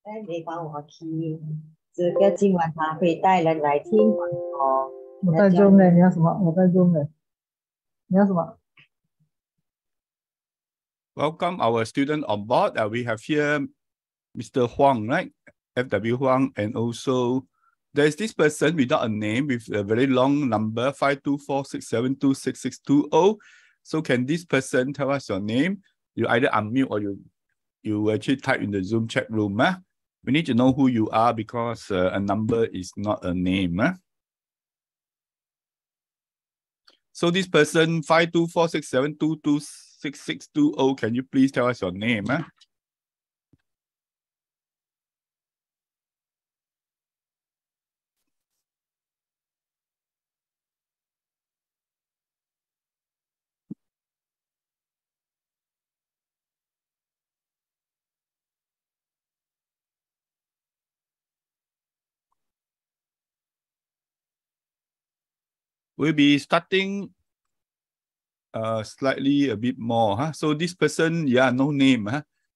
哎，你帮我 key 这个今晚他会带人来听哦。我在 Zoom 嘞，你要什么？我在 Zoom 嘞，你要什么？ Welcome our student on board. We have here Mr. Huang, right? FW Huang, and also there's this person without a name with a very long number 5246726620. So can this person tell us your name? You either unmute or you actually type in the Zoom chat room. We need to know who you are because a number is not a name. So this person 5246726620, can you please tell us your name? We'll be starting slightly a bit more. So this person, no name.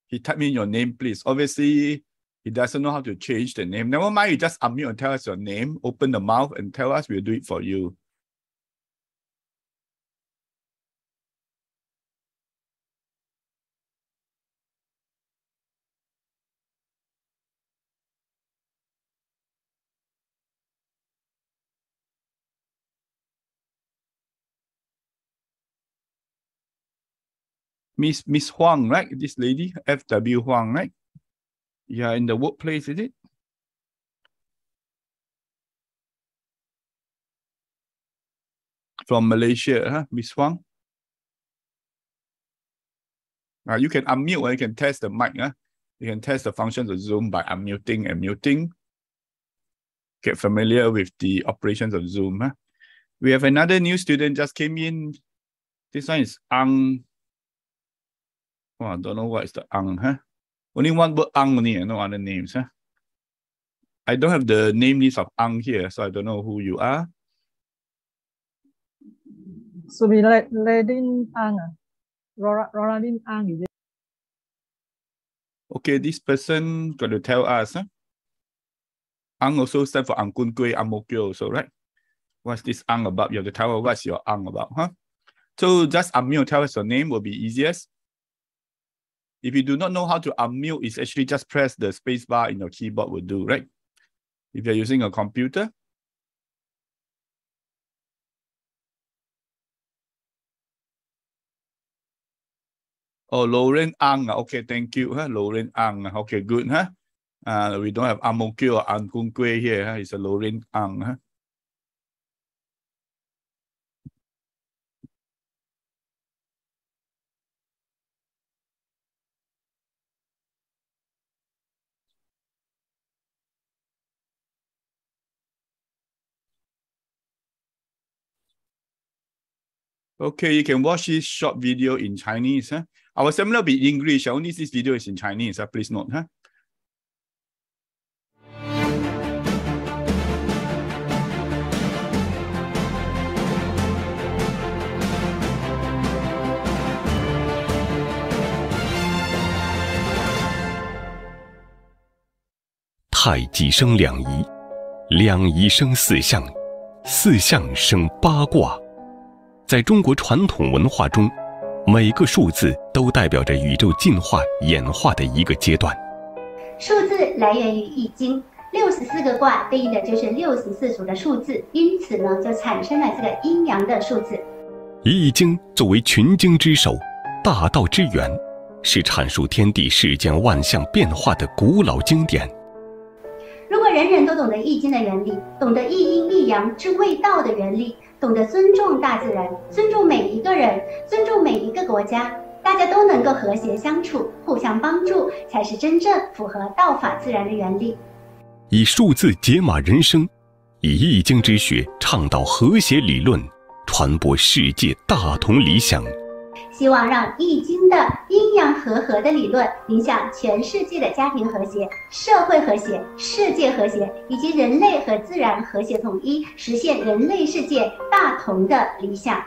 He type in your name, please. Obviously, he doesn't know how to change the name. Never mind, you just unmute and tell us your name. Open the mouth and tell us, we'll do it for you. Miss Huang, right? This lady, FW Huang, right? Yeah, in the workplace, is it? From Malaysia, Miss Huang? You can unmute or you can test the mic. You can test the functions of Zoom by unmuting and muting. Get familiar with the operations of Zoom. We have another new student just came in. This one is Ang. Oh, I don't know what is the Ang, Only one word Ang only, no other names, I don't have the name list of Ang here, so I don't know who you are. So be Ladin Ang, Roradin Ang, is it? Okay, this person got to tell us. Ang also stands for Ang Kun Kueh, Ang Mo Kio also, right? What's this Ang about? You have to tell us what's your Ang about, So just unmute, tell us your name will be easiest. If you do not know how to unmute, it's actually just press the space bar in your keyboard will do, right? If you're using a computer. Oh, Lauren Ang. Okay, thank you. Lauren Ang. Okay, good. We don't have Ang Mo Kio or Ang Kun Kueh here. It's a Lauren Ang. Okay, you can watch this short video in Chinese. Huh? Our seminar will be in English. Only this video is in Chinese. Please note. Huh? 太极生两仪，两仪生四象，四象生八卦。在中国传统文化中，每个数字都代表着宇宙进化演化的一个阶段。数字来源于《易经》，64个卦对应的就是64组的数字，因此呢，就产生了这个阴阳的数字。《易经》作为群经之首，大道之源，是阐述天地世间万象变化的古老经典。如果人人都懂得《易经》的原理，懂得一阴一阳之谓道的原理，懂得尊重大自然，尊重每一个人，尊重每一个国家，大家都能够和谐相处，互相帮助，才是真正符合道法自然的原理。以数字解码人生，以易经之学倡导和谐理论，传播世界大同理想。希望让易经的阴阳和合的理论影响全世界的家庭和谐、社会和谐、世界和谐，以及人类和自然和谐统一，实现人类世界大同的理想。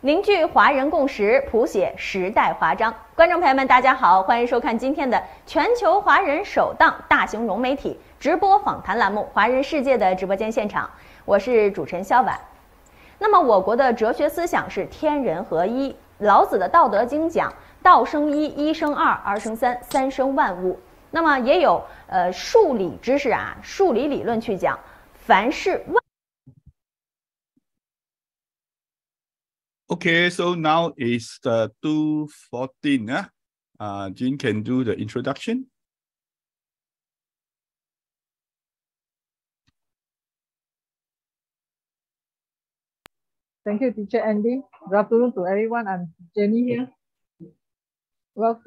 凝聚华人共识，谱写时代华章。观众朋友们，大家好，欢迎收看今天的全球华人首档大型融媒体直播访谈栏目《华人世界》的直播间现场，我是主持人肖婉。那么，我国的哲学思想是天人合一。老子的《道德经》讲“道生一，一生二，二生三，三生万物”。那么也有数理知识啊，数理理论去讲，凡是万。Okay, so now is the 2:14. Jean can do the introduction. Thank you, Teacher Andy. Good afternoon to everyone. I'm Jenny here. Well,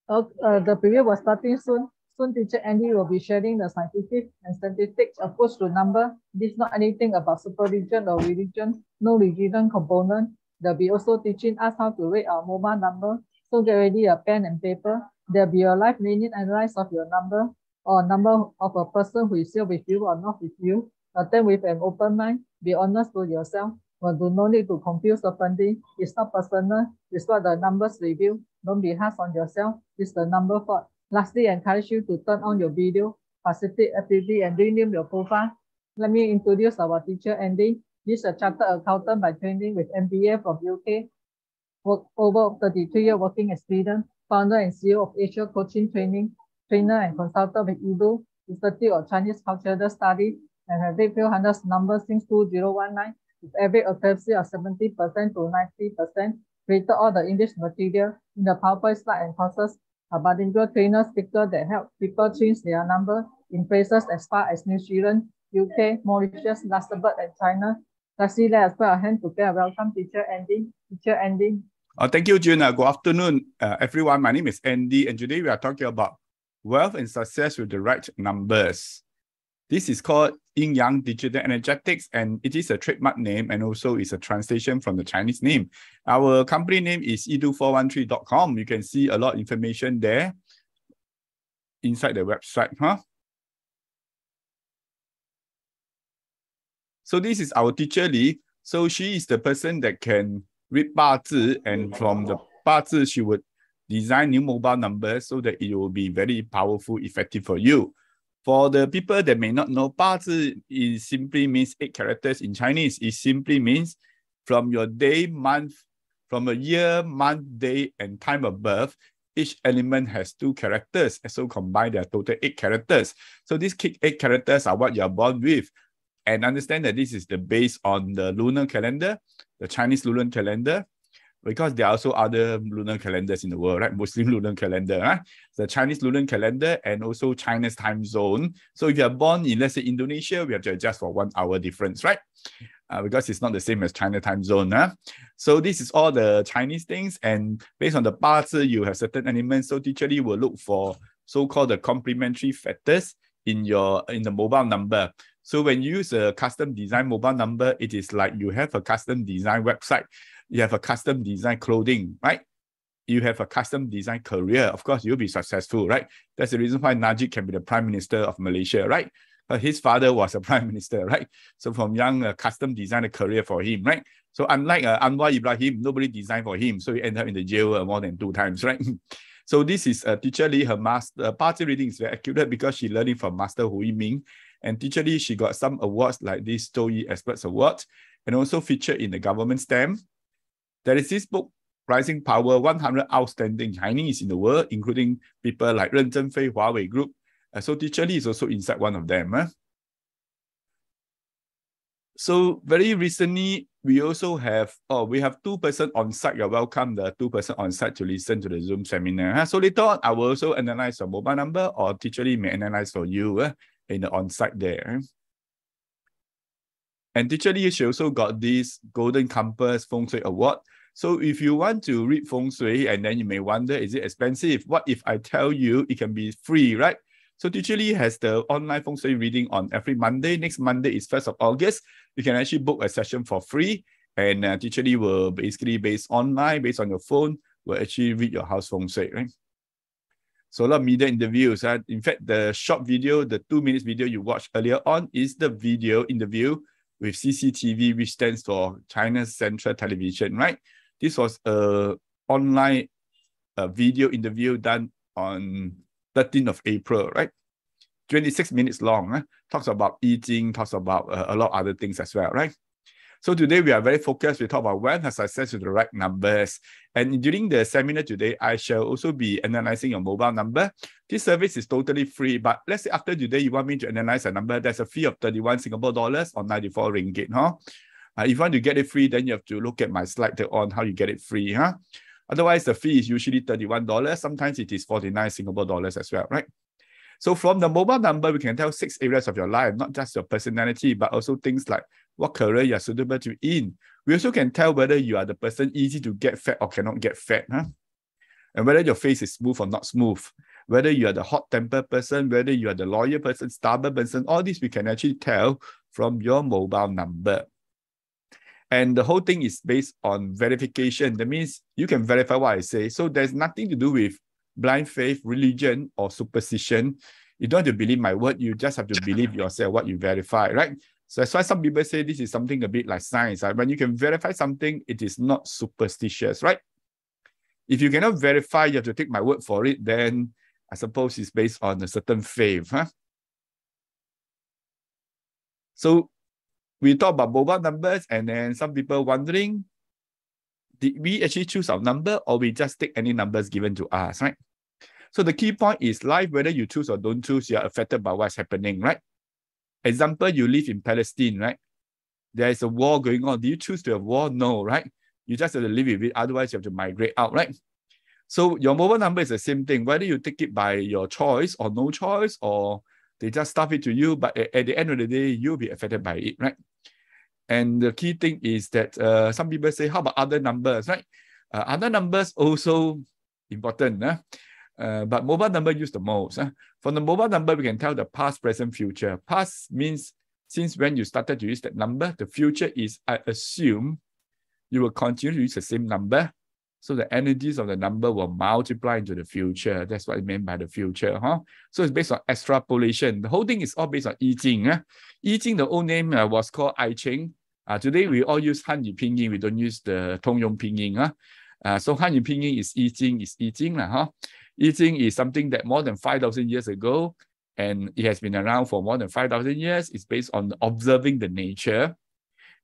the preview was starting soon. Soon, Teacher Andy will be sharing the scientific and statistics approach to number. This is not anything about supervision or religion. No religion component. They'll be also teaching us how to rate our mobile number. So get ready a pen and paper. There'll be a live minute analysis of your number or number of a person who is here with you or not with you. Attend with an open mind. Be honest with yourself. But do no need to confuse openly. It's not personal. It's what the numbers reveal. Don't be harsh on yourself. It's the number fault. Lastly, I encourage you to turn on your video, participate actively, and rename your profile. Let me introduce our teacher, Andy. He's a chartered accountant by training with MBA from UK. Over 33 years working experience, founder and CEO of Asia Coaching Training, trainer and consultant with EDU, Institute of Chinese Cultural Studies, and have read few hundred numbers since 2019, with average accuracy of 70% to 90%. Created all the English material in the PowerPoint slide and courses. A bilingual trainer speaker that help people change their number in places as far as New Zealand, UK, Mauritius, Luxembourg, and China. Lastly, let us put our hand together. Welcome, Teacher Andy. Teacher Andy. Thank you, June. Good afternoon, everyone. My name is Andy, and today we are talking about wealth and success with the right numbers. This is called Yin Yang Digital Energetics, and it is a trademark name, and also is a translation from the Chinese name. Our company name is edu413.com. You can see a lot of information there inside the website. So this is our teacher Li. So she is the person that can read 八字, and from the 八字, she would design new mobile numbers so that it will be very powerful, effective for you. For the people that may not know, 八字is simply means 8 characters in Chinese. It simply means from your day, month, from a year, month, day, and time of birth, each element has 2 characters. So combine their total 8 characters. So these 8 characters are what you are born with. And understand that this is the base on the lunar calendar, the Chinese lunar calendar, because there are also other lunar calendars in the world, right? Muslim lunar calendar, right? The Chinese lunar calendar, and also China's time zone. So if you are born in, let's say, Indonesia, we have to adjust for 1 hour difference, right? because it's not the same as China time zone. So this is all the Chinese things, and based on the 八字, you have certain elements. So Teacher Lee will look for so-called the complementary factors in the mobile number. So when you use a custom design mobile number, it is like you have a custom design website, you have a custom design clothing, right? You have a custom design career. Of course, you'll be successful, right? That's the reason why Najib can be the Prime Minister of Malaysia, right? His father was a Prime Minister, right? So from young, custom designed a career for him, right? So unlike Anwar Ibrahim, nobody designed for him. So he ended up in the jail more than 2 times, right? So this is Teacher Lee, her master. Party reading is very accurate because she learned it from Master Hu Yiming. And Teacher Lee, she got some awards like this Zhou Yi Experts Award, and also featured in the government stamp. There is this book, Rising Power, 100 Outstanding Chinese in the World, including people like Ren Zhenfei, Huawei Group. So Teacher Lee is also inside one of them. So very recently, we also have, we have 2 persons on site. You're welcome, the 2 persons on site to listen to the Zoom seminar. So later on, I will also analyze your mobile number, or Teacher Lee may analyze for you in the on-site there. And Teacher Lee, she also got this Golden Compass Feng Shui Award. So if you want to read Feng Shui, and then you may wonder, is it expensive? What if I tell you it can be free, right? So Teacher Lee has the online Feng Shui reading on every Monday. Next Monday is 1st of August. You can actually book a session for free. And Teacher Lee will basically, based online, based on your phone, will actually read your house Feng Shui, right? So a lot of media interviews. In fact, the short video, the 2 minutes video you watched earlier on is the video interview with CCTV, which stands for China's Central Television, right? This was an online video interview done on 13th of April, right? 26 minutes long. Talks about eating, talks about a lot of other things as well, right? So today we are very focused. We talk about when has success with the right numbers. And during the seminar today, I shall also be analyzing your mobile number. This service is totally free, but let's say after today, you want me to analyze a number, there's a fee of 31 Singapore dollars or 94 ringgit, if you want to get it free, then you have to look at my slide on how you get it free, Otherwise, the fee is usually $31. Sometimes it is 49 Singapore dollars as well, right? So from the mobile number, we can tell 6 areas of your life, not just your personality, but also things like what career you are suitable to in. We also can tell whether you are the person easy to get fat or cannot get fat, and whether your face is smooth or not smooth, whether you are the hot-tempered person, whether you are the loyal person, stubborn person. All this we can actually tell from your mobile number. And the whole thing is based on verification. That means you can verify what I say. So there's nothing to do with blind faith, religion, or superstition. You don't have to believe my word. You just have to believe yourself, what you verify, right? So that's why some people say this is something a bit like science. Right? When you can verify something, it is not superstitious, right? If you cannot verify, you have to take my word for it, then I suppose it's based on a certain faith. So we talk about mobile numbers, and then some people wondering, did we actually choose our number, or we just take any numbers given to us, right? So the key point is life, whether you choose or don't choose, you are affected by what's happening, right? Example, you live in Palestine, right? There is a war going on. Do you choose to have war? No, right? You just have to live with it. Otherwise, you have to migrate out, right? So your mobile number is the same thing. Whether you take it by your choice or no choice, or they just stuff it to you, but at the end of the day, you'll be affected by it, right? And the key thing is that some people say, how about other numbers, right? Other numbers also important, but mobile number used the most. From the mobile number, we can tell the past, present, future. Past means since when you started to use that number. The future is, I assume, you will continue to use the same number. So the energies of the number will multiply into the future. That's what it meant by the future. So it's based on extrapolation. The whole thing is all based on I Ching. I Ching, the old name was called I Ching. Today, we all use Hanyu Pinyin. We don't use the Tongyong Pinyin. So Hanyu Pinyin is I Ching, is I Ching. I Ching is something that more than 5,000 years ago, and it has been around for more than 5,000 years. It's based on observing the nature.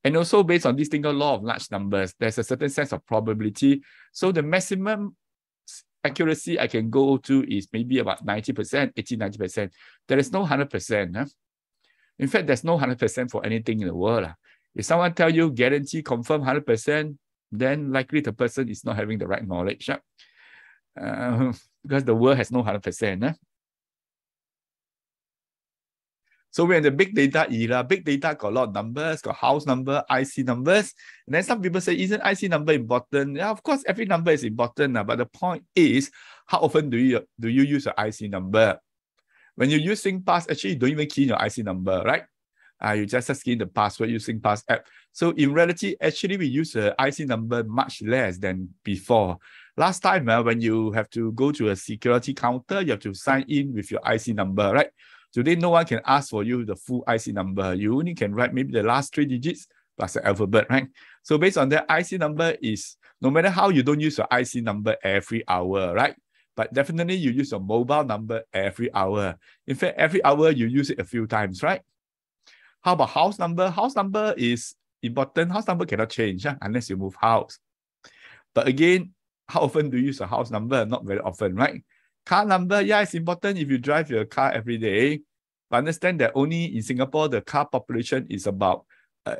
And also based on this thing called law of large numbers, there's a certain sense of probability. So the maximum accuracy I can go to is maybe about 90%, 80-90%. There is no 100%. In fact, there's no 100% for anything in the world. If someone tell you guarantee, confirm 100%, then likely the person is not having the right knowledge. Because the world has no 100%. So we're in the big data era. Big data got a lot of numbers, got house number, IC numbers. And then some people say, isn't IC number important? Yeah, of course, every number is important. But the point is, how often do you use your IC number? When you use SingPass, actually, you don't even key in your IC number, right? You just key in the password using SingPass app. So in reality, actually, we use the IC number much less than before. Last time, when you have to go to a security counter, you have to sign in with your IC number, right? Today, no one can ask for you the full IC number. You only can write maybe the last 3 digits plus the alphabet, right? So based on that, IC number is, no matter how you don't use your IC number every hour, right? But definitely you use your mobile number every hour. In fact, every hour you use it a few times, right? How about house number? House number is important. House number cannot change unless you move house. But again, how often do you use a house number? Not very often, right? Car number, yeah, it's important if you drive your car every day. But understand that only in Singapore, the car population is about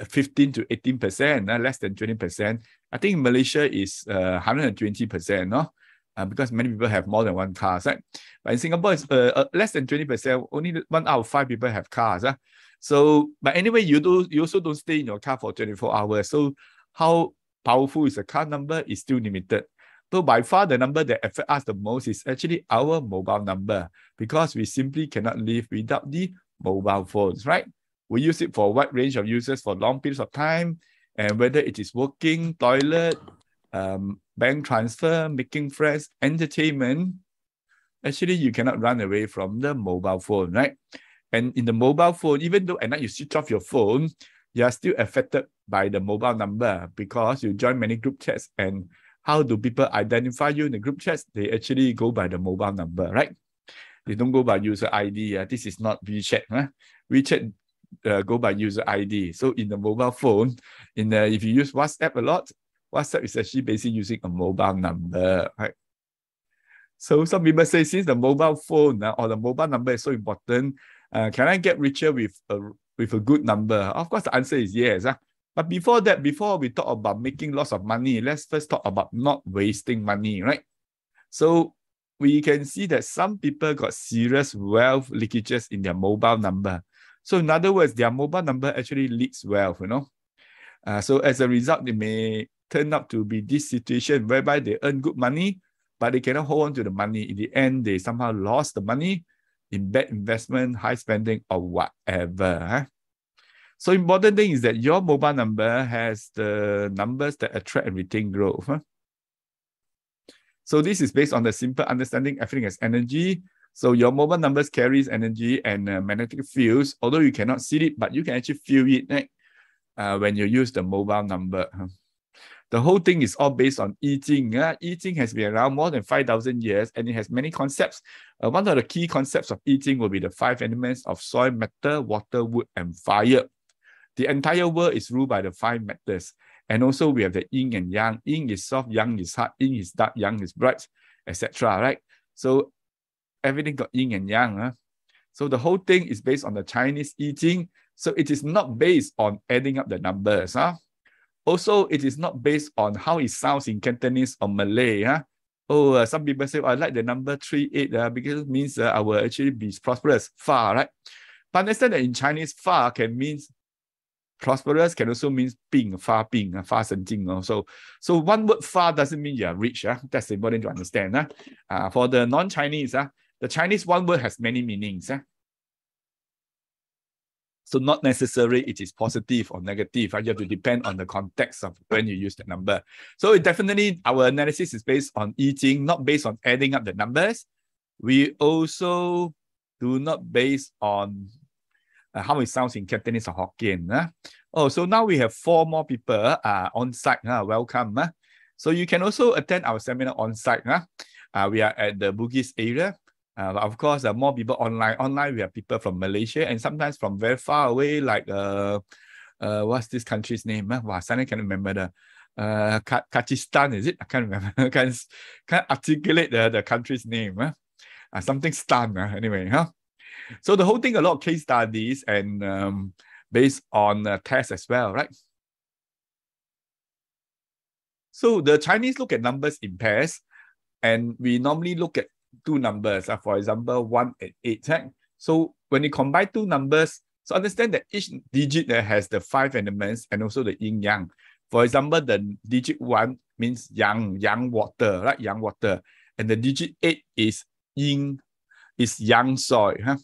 15 to 18%, less than 20%. I think Malaysia is 120%, no? Because many people have more than one car, right? But in Singapore, it's less than 20%. Only 1 out of 5 people have cars. So, but anyway, you also don't stay in your car for 24 hours. So how powerful is a car number is still limited. So by far, the number that affects us the most is actually our mobile number, because we simply cannot live without the mobile phones, right? We use it for a wide range of users for long periods of time, and whether it is working, toilet, bank transfer, making friends, entertainment, actually you cannot run away from the mobile phone, right? And in the mobile phone, even though at night you switch off your phone, you are still affected by the mobile number because you join many group chats. And how do people identify you in the group chats? They actually go by the mobile number, right? They don't go by user ID. This is not WeChat. WeChat go by user ID. So in the mobile phone, if you use WhatsApp a lot, WhatsApp is actually basically using a mobile number, right? So some people say, since the mobile phone or the mobile number is so important, can I get richer with a good number? Of course, the answer is yes. But before that, before we talk about making lots of money, let's first talk about not wasting money, right? So we can see that some people got serious wealth leakages in their mobile number. So in other words, their mobile number actually leaks wealth, So as a result, they may turn out to be this situation whereby they earn good money, but they cannot hold on to the money. In the end, they somehow lost the money in bad investment, high spending, or whatever. So important thing is that your mobile number has the numbers that attract and retain growth. So this is based on the simple understanding everything has energy. So your mobile numbers carries energy and magnetic fields, although you cannot see it, but you can actually feel it, right? When you use the mobile number. The whole thing is all based on I Ching. I Ching has been around more than 5,000 years, and it has many concepts. One of the key concepts of I Ching will be the 5 elements of soil, matter, water, wood, and fire. The entire world is ruled by the 5 matters. And also we have the yin and yang. Yin is soft, yang is hard, yin is dark, yang is bright, etc. Right? So everything got yin and yang. So the whole thing is based on the Chinese I Ching. So it is not based on adding up the numbers. Also, it is not based on how it sounds in Cantonese or Malay. Some people say, I like the number 38 because it means I will actually be prosperous, far, right? But understand that in Chinese, far can mean prosperous, can also mean ping, far shen jing. So one word far doesn't mean you are rich. That's important to understand. For the non-Chinese, the Chinese one word has many meanings. So not necessarily it is positive or negative. You have to depend on the context of when you use the number. So definitely our analysis is based on I Ching, not based on adding up the numbers. We also do not base on how it sounds in Cantonese or Hokkien. So now we have 4 more people on site. Welcome. So you can also attend our seminar on site. We are at the Bugis area. Of course, more people online. Online, we have people from Malaysia and sometimes from very far away, like what's this country's name? Suddenly I can't remember the Kyrgyzstan, is it? I can't remember. Can't articulate the country's name. Something Stan, anyway. So the whole thing, a lot of case studies and based on tests as well, right? So the Chinese look at numbers in pairs, and we normally look at 2 numbers. For example, 1 and 8. So when you combine 2 numbers, So understand that each digit has the 5 elements and also the yin yang. For example, the digit 1 means yang water, right? Yang water. And the digit 8 is yin, is yang soil. Huh?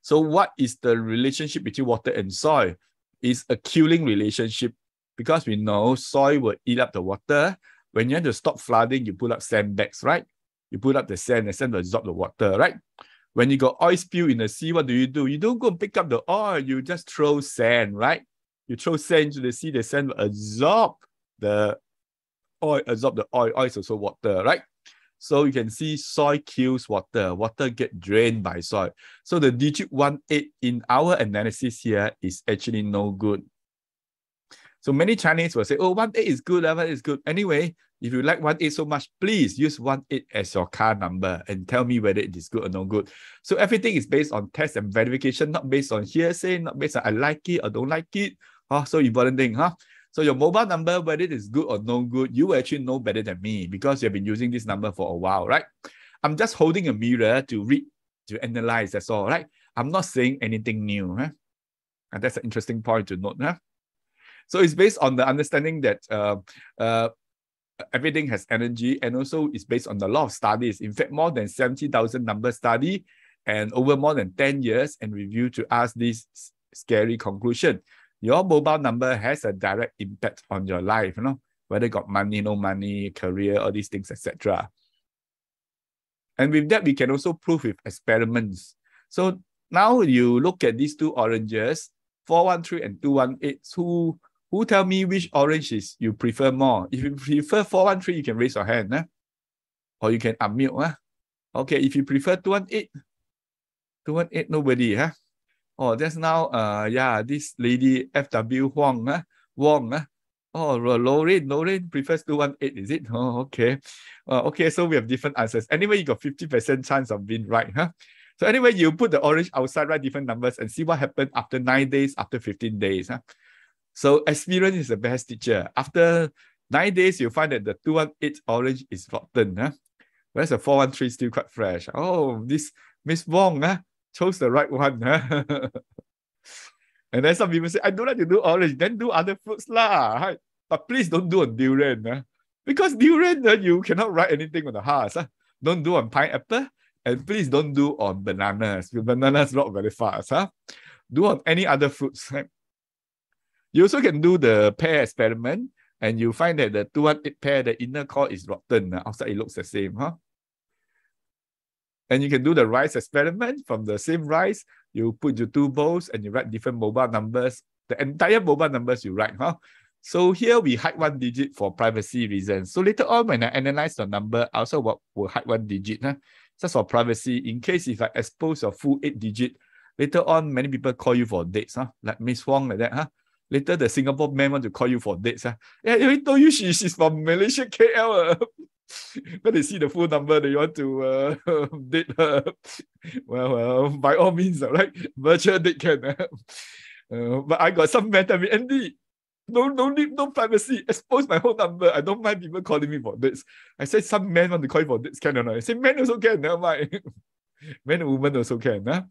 So what is the relationship between water and soil? It's a killing relationship, because we know soil will eat up the water. When you have to stop flooding, you put up sandbags, right? You put up the sand will absorb the water, right? When you got oil spill in the sea, what do? You don't go and pick up the oil, you just throw sand, right? You throw sand into the sea, the sand will absorb the oil, Oil is also water, right? So you can see soil kills water. Water get drained by soil. So the digit 18 in our analysis here is actually no good. So many Chinese will say, oh, 18 is good, 11 is good. Anyway, if you like 18 so much, please use 18 as your car number and tell me whether it is good or no good. So everything is based on test and verification, not based on hearsay, not based on I like it or don't like it. So important thing, huh? So your mobile number, whether it is good or no good, you actually know better than me because you've been using this number for a while, right? I'm just holding a mirror to read, to analyze, that's all, right? I'm not saying anything new, huh? And that's an interesting point to note, huh? So it's based on the understanding that everything has energy, and also it's based on the law of studies. In fact, more than 70,000 number study and over more than 10 years and review to ask this scary conclusion. Your mobile number has a direct impact on your life, you know, whether you got money, no money, career, all these things, etc. And with that, we can also prove with experiments. So now you look at these two oranges, 413 and 218. Who tell me which orange is you prefer more? If you prefer 413, you can raise your hand, huh? Or you can unmute. Huh? Okay, if you prefer 218, nobody, huh? Oh, that's now, this lady, FW Huang, huh? Wong, huh? Oh, Lorraine prefers 218, is it? Oh, okay. Okay, so we have different answers. Anyway, you got 50% chance of being right, huh? So anyway, you put the orange outside, write different numbers, and see what happened after 9 days, after 15 days, huh? So experience is the best teacher. After 9 days, you find that the 218 orange is rotten, huh? Whereas the 413 still quite fresh. Oh, this Miss Wong chose the right one. Huh? And then some people say, I don't like to do orange, then do other fruits lah. Right? But please don't do on durian. Huh? Because durian, you cannot write anything on the heart. Huh? Don't do on pineapple. And please don't do on bananas. Bananas not very fast. Huh? Do on any other fruits. Right? You also can do the pair experiment, and you find that the 218 pair, the inner core is rotten. Outside it looks the same, huh? And you can do the rice experiment. From the same rice, you put your two bowls and you write different mobile numbers. The entire mobile numbers you write, huh? So here we hide one digit for privacy reasons. So later on, when I analyze the number, I also will hide one digit, huh? Just for privacy, in case if I expose your full 8 digit, later on, many people call you for dates, huh? Like Miss Wong like that, huh? Later, the Singapore man want to call you for dates. Yeah, I told you she's from Malaysia, KL. When they see the full number, they want to date her. Well, by all means, right? Virtual date can. But I got some man tell me, Andy, no privacy. Expose my whole number. I don't mind people calling me for dates. I said some men want to call you for dates, can or not? I said men also can, never mind. Men and women also can.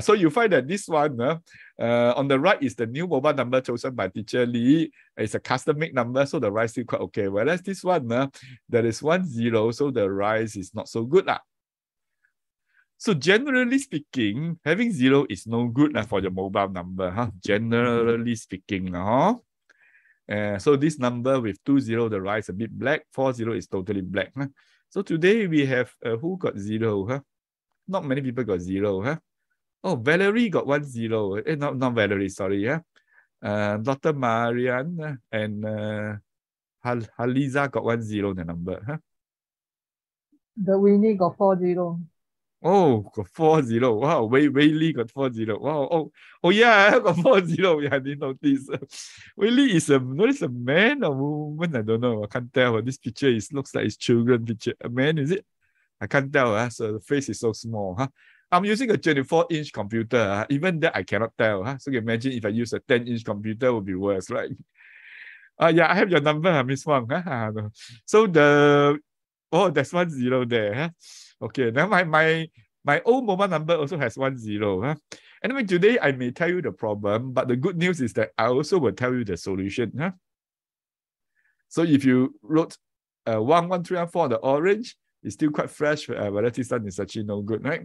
So you find that this one, on the right is the new mobile number chosen by teacher Lee. It's a custom-made number, so the rise is still quite okay. Whereas this one, there is 10, so the rise is not so good. So generally speaking, having 0 is no good for your mobile number. Generally speaking. So this number with 20, the rise a bit black. 40 is totally black. So today we have who got 0? Not many people got 0. Oh, Valerie got 10. Not Valerie, sorry. Dr. Marianne and Haliza got 10 the number. The Winnie got 40. Oh, got 40. Wow, Wei Li got 40. Wow. Oh yeah, I got 40. Yeah, I didn't notice. Wei Li is a man or woman? I don't know. I can't tell. This picture looks like it's children picture. A man, is it? I can't tell. So the face is so small. I'm using a 24-inch computer. Even that I cannot tell. So you can imagine if I use a 10-inch computer, it would be worse, right? Yeah, I have your number, Miss Wang. So there's 10 there. Okay, now my old mobile number also has 10. Anyway, today I may tell you the problem, but the good news is that I also will tell you the solution. Huh? So if you wrote 1, 1, 3, and 4 on the orange, it's still quite fresh, but this one is actually no good, right?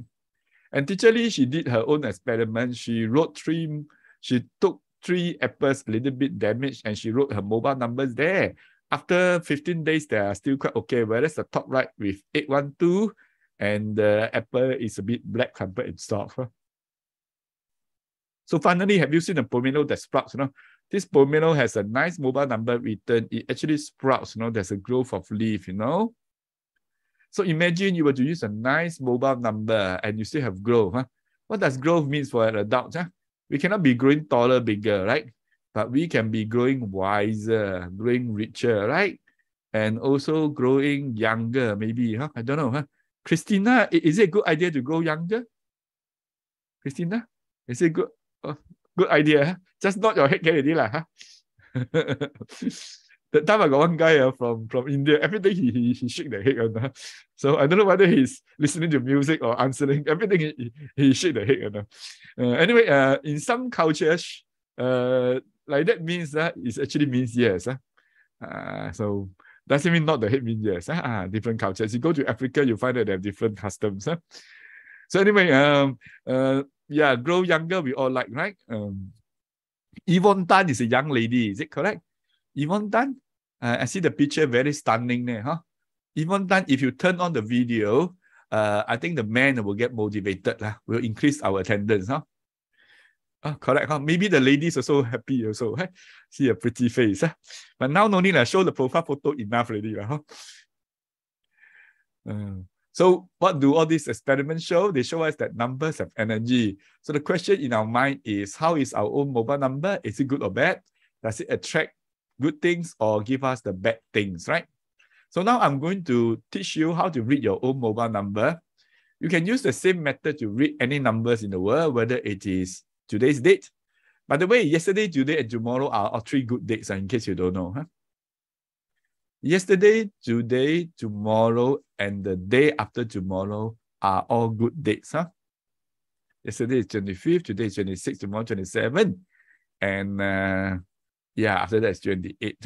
And Teacher Lee, she did her own experiment. She took 3 apples, a little bit damaged, and she wrote her mobile numbers there. After 15 days, they are still quite okay, whereas the top right with 812, and the apple is a bit black crumpled and soft. Huh? So finally, have you seen a pomelo that sprouts? This pomelo has a nice mobile number written. It actually sprouts, there's a growth of leaf, So imagine you were to use a nice mobile number and you still have growth. Huh? What does growth mean for an adult? Huh? We cannot be growing taller, bigger, right? But we can be growing wiser, growing richer, right? And also growing younger, maybe. Huh? I don't know. Huh? Christina, is it a good idea to grow younger? Christina, is it good? Good idea. Huh? Just nod your head already, huh? That time I got one guy from India. Everything he shake the head. So I don't know whether he's listening to music or answering. Everything he shake the head. Anyway, in some cultures, like that means that it actually means yes. So doesn't mean not the head means yes. Different cultures. You go to Africa, you find that they have different customs. So anyway, yeah, grow younger we all like, right? Yvonne Tan is a young lady, is it correct? Yvonne Tan, I see the picture, very stunning there, huh? Yvonne Tan, if you turn on the video, I think the men will get motivated, will increase our attendance, huh? Correct, huh? Maybe the ladies also happy also, huh? See a pretty face, huh? But now no need to show the profile photo enough already, huh? So what do all these experiments show? They show us that numbers have energy. So the question in our mind is, how is our own mobile number? Is it good or bad? Does it attract good things or give us the bad things, right? So now I'm going to teach you how to read your own mobile number. You can use the same method to read any numbers in the world, whether it is today's date. By the way, yesterday, today, and tomorrow are 3 good dates, in case you don't know. Huh? Yesterday, today, tomorrow, and the day after tomorrow are all good dates. Huh? Yesterday is 25th, today is 26th, tomorrow 27th. And yeah, after that is 28th.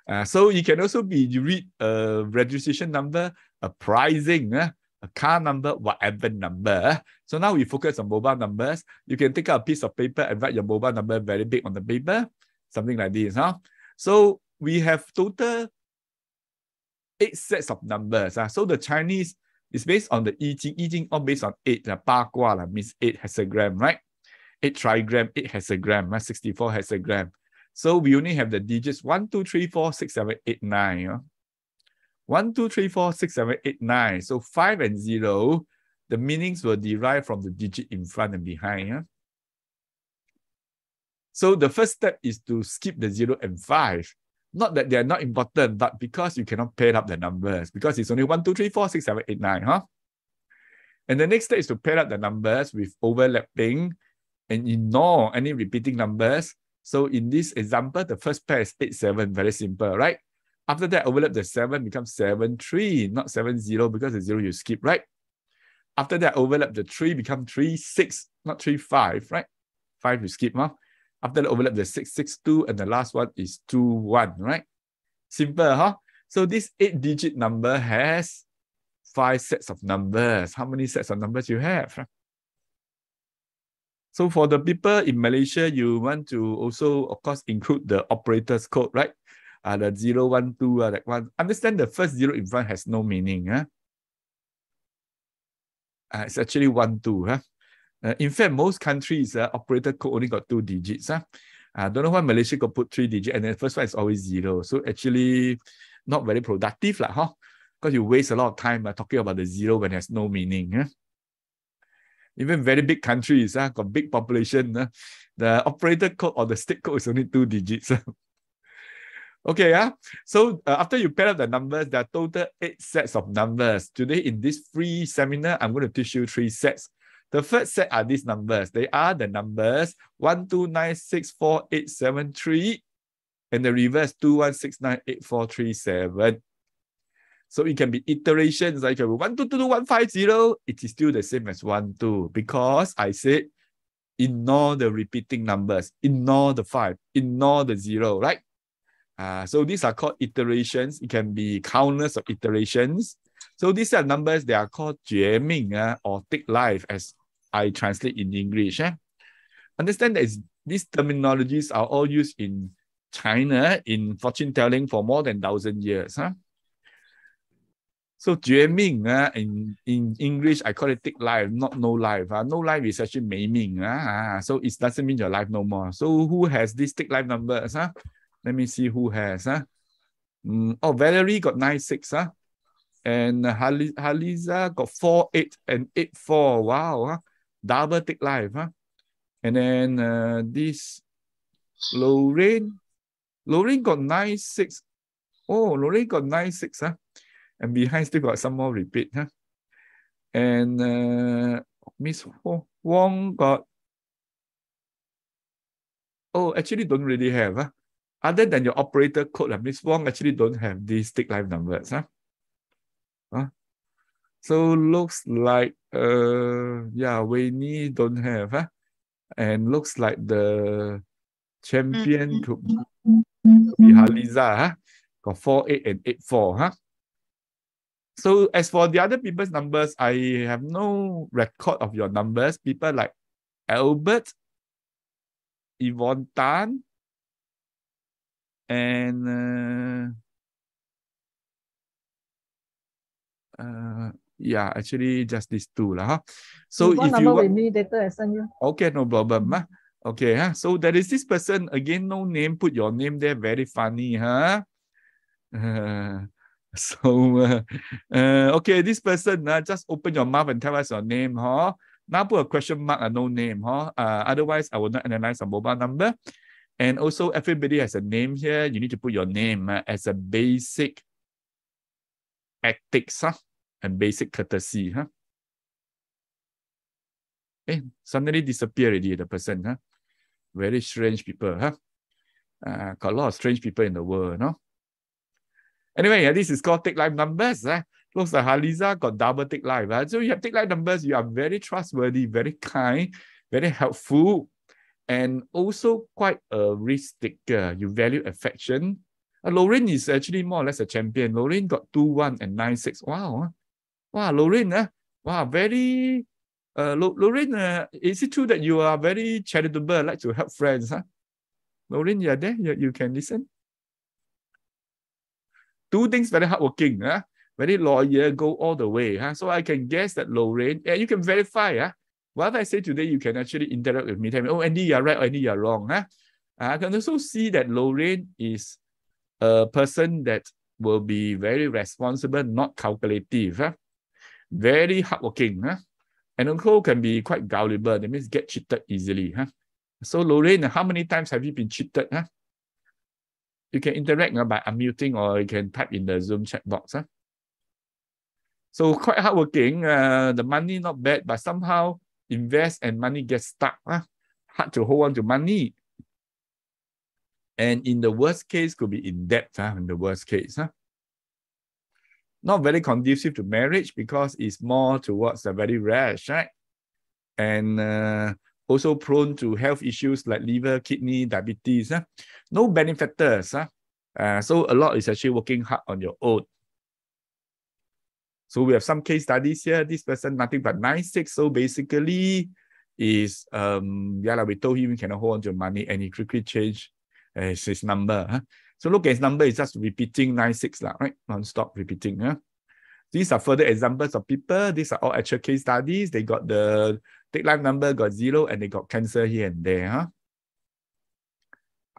Huh? So you can also you read a registration number, a pricing, a car number, whatever number. So now we focus on mobile numbers. You can take out a piece of paper and write your mobile number very big on the paper, something like this. Huh? So we have total 8 sets of numbers. So the Chinese is based on the I Ching. I Ching all based on 8. Pa Gua means 8 hexagram, right? 8 trigram, 8 hexagram, 64 hexagram. So we only have the digits 1, 2, 3, 4, 6, 7, 8, 9. 1, 2, 3, 4, 6, 7, 8, 9. So 5 and 0, the meanings will derive from the digit in front and behind. So the first step is to skip the 0 and 5. Not that they are not important, but because you cannot pair up the numbers, because it's only 1, 2, 3, 4, 6, 7, 8, 9. And the next step is to pair up the numbers with overlapping and ignore any repeating numbers. So in this example, the first pair is 8, 7, very simple, right? After that, overlap the 7 becomes 7, 3, not 7, 0, because the 0 you skip, right? After that, overlap the 3 becomes 3, 6, not 3, 5, right? 5 you skip, huh? After that, overlap the 6, 6, 2, and the last one is 2, 1, right? Simple, huh? So this 8-digit number has 5 sets of numbers. How many sets of numbers you have? So for the people in Malaysia, you want to also, of course, include the operator's code, right? The 0, 1, 2, that one. Understand the first 0 in front has no meaning. Huh? It's actually 1, 2. Huh? In fact, most countries, operator code only got 2 digits. I don't know why Malaysia could put 3 digits, and the first one is always 0. So actually, not very productive, huh? Because you waste a lot of time talking about the 0 when it has no meaning. Huh? Even very big countries, got big population, the operator code or the state code is only 2 digits. Okay, so after you pair up the numbers, there are total 8 sets of numbers. Today in this free seminar, I'm going to teach you 3 sets. The first set are these numbers. They are the numbers 1, 2, 9, 6, 4, 8, 7, 3, and the reverse 2, 1, 6, 9, 8, 4, 3, 7. So it can be iterations, like 1, 2, 2, 2, 1, 5, 0. It is still the same as 1, 2, because I said ignore the repeating numbers, ignore the 5, ignore the 0, right? So these are called iterations. It can be countless of iterations. So these are numbers, they are called 绝命 or take life, as I translate in English. Understand that these terminologies are all used in China in fortune telling for more than 1,000 years. So 绝命 in English, I call it take life, not no life. No life is actually 没命. So it doesn't mean your life no more. So who has these take life numbers? Let me see who has. Valerie got 96. And Haliza got 48 and 84. Wow. Double take life. And then this Lorraine got 96. Oh, Lorraine got 96. And behind still got some more repeat. And Miss Wong got, actually don't really have. Other than your operator code, Miss Wong actually don't have these take life numbers. So looks like Winnie don't have. And looks like the champion could be Haliza. Got 48 and 84. So as for the other people's numbers, I have no record of your numbers. People like Albert, Yvonne Tan, and actually just these two. So if you want, with me later, I send you. Okay, no problem. Okay, so there is this person, again, no name, put your name there, very funny, okay, this person, just open your mouth and tell us your name, Now put a question mark, no name, otherwise I will not analyze a mobile number. And also everybody has a name here. You need to put your name as a basic ethics, and basic courtesy, suddenly disappear already, the person, Very strange people, Got a lot of strange people in the world, no? Anyway, this is called take life numbers. Looks like Haliza got double take life. So you have take life numbers, you are very trustworthy, very kind, very helpful, and also quite a risk taker. You value affection. Lorraine is actually more or less a champion. Lorraine got 21 and 96. Wow. Wow, Lorraine. Wow, very... Lorraine, is it true that you are very charitable, like to help friends? Lorraine, you are there? You can listen? Two things, very hardworking, very loyal, go all the way. So I can guess that Lorraine, you can verify. Whatever I say today, you can actually interact with me. Tell me, Andy, you're right, or Andy, you're wrong. I can also see that Lorraine is a person that will be very responsible, not calculative. Very hardworking. And also can be quite gullible. That means get cheated easily. So Lorraine, how many times have you been cheated? You can interact by unmuting, or you can type in the Zoom chat box. So quite hardworking. The money not bad, but somehow invest and money gets stuck. Hard to hold on to money. And in the worst case, could be in debt. In the worst case. Not very conducive to marriage because it's more towards a very rash, right? And also prone to health issues like liver, kidney, diabetes. No benefactors. So a lot is actually working hard on your own. So we have some case studies here. This person, nothing but 96. So basically is, we told him he cannot hold on to money, and he quickly changed his number. So look at his number, it's just repeating 96, right? Non-stop repeating. These are further examples of people. These are all actual case studies. They got the take life number, got 0, and they got cancer here and there.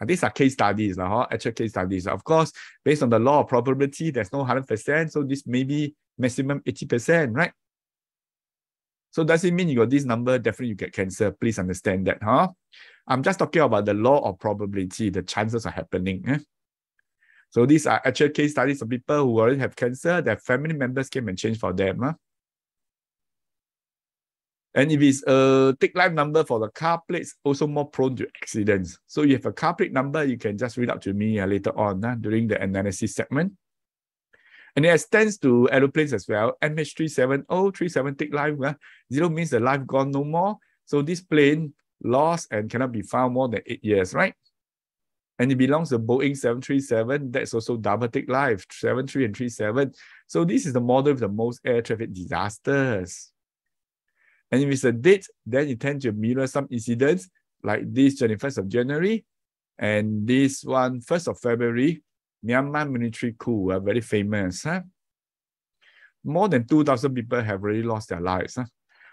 These are case studies, actual case studies. Of course, based on the law of probability, there's no 100%. So this may be maximum 80%, right? So does it mean you got this number, definitely you get cancer? Please understand that, I'm just talking about the law of probability, the chances are happening. So these are actual case studies of people who already have cancer, their family members came and changed for them. And if it's a take life number for the car plates, also more prone to accidents. So you have a car plate number, you can just read out to me later on during the analysis segment. And it extends to aeroplanes as well. MH370, 37 take life. 0 means the life gone no more. So this plane lost and cannot be found more than 8 years, right? And it belongs to Boeing 737. That's also double take life, 73 and 37. So this is the model with the most air traffic disasters. And if it's a date, then it tends to mirror some incidents like this 21st of January and this one 1st of February, Myanmar military coup, very famous. More than 2,000 people have already lost their lives.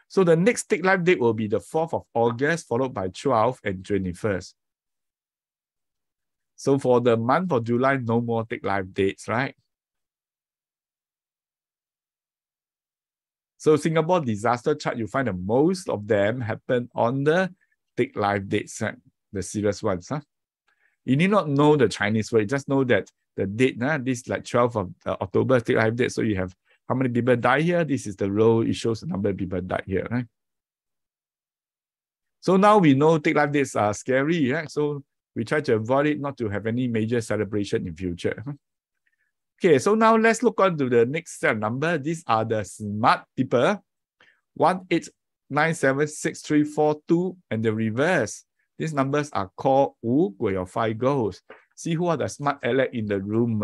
So the next take life date will be the 4th of August, followed by 12th and 21st. So for the month of July, no more take life dates, right? So Singapore disaster chart, you find that most of them happen on the take life dates, the serious ones. You need not know the Chinese word, just know that the date, this like 12th of October take life date. So you have how many people die here. This is the row, it shows the number of people died here, right? So now we know take life dates are scary, right? So we try to avoid it, not to have any major celebration in future. Okay, so now let's look on to the next set of numbers. These are the smart people. 1897632 and the reverse. These numbers are called 五鬼 or 5 ghosts. See who are the smart aleck in the room.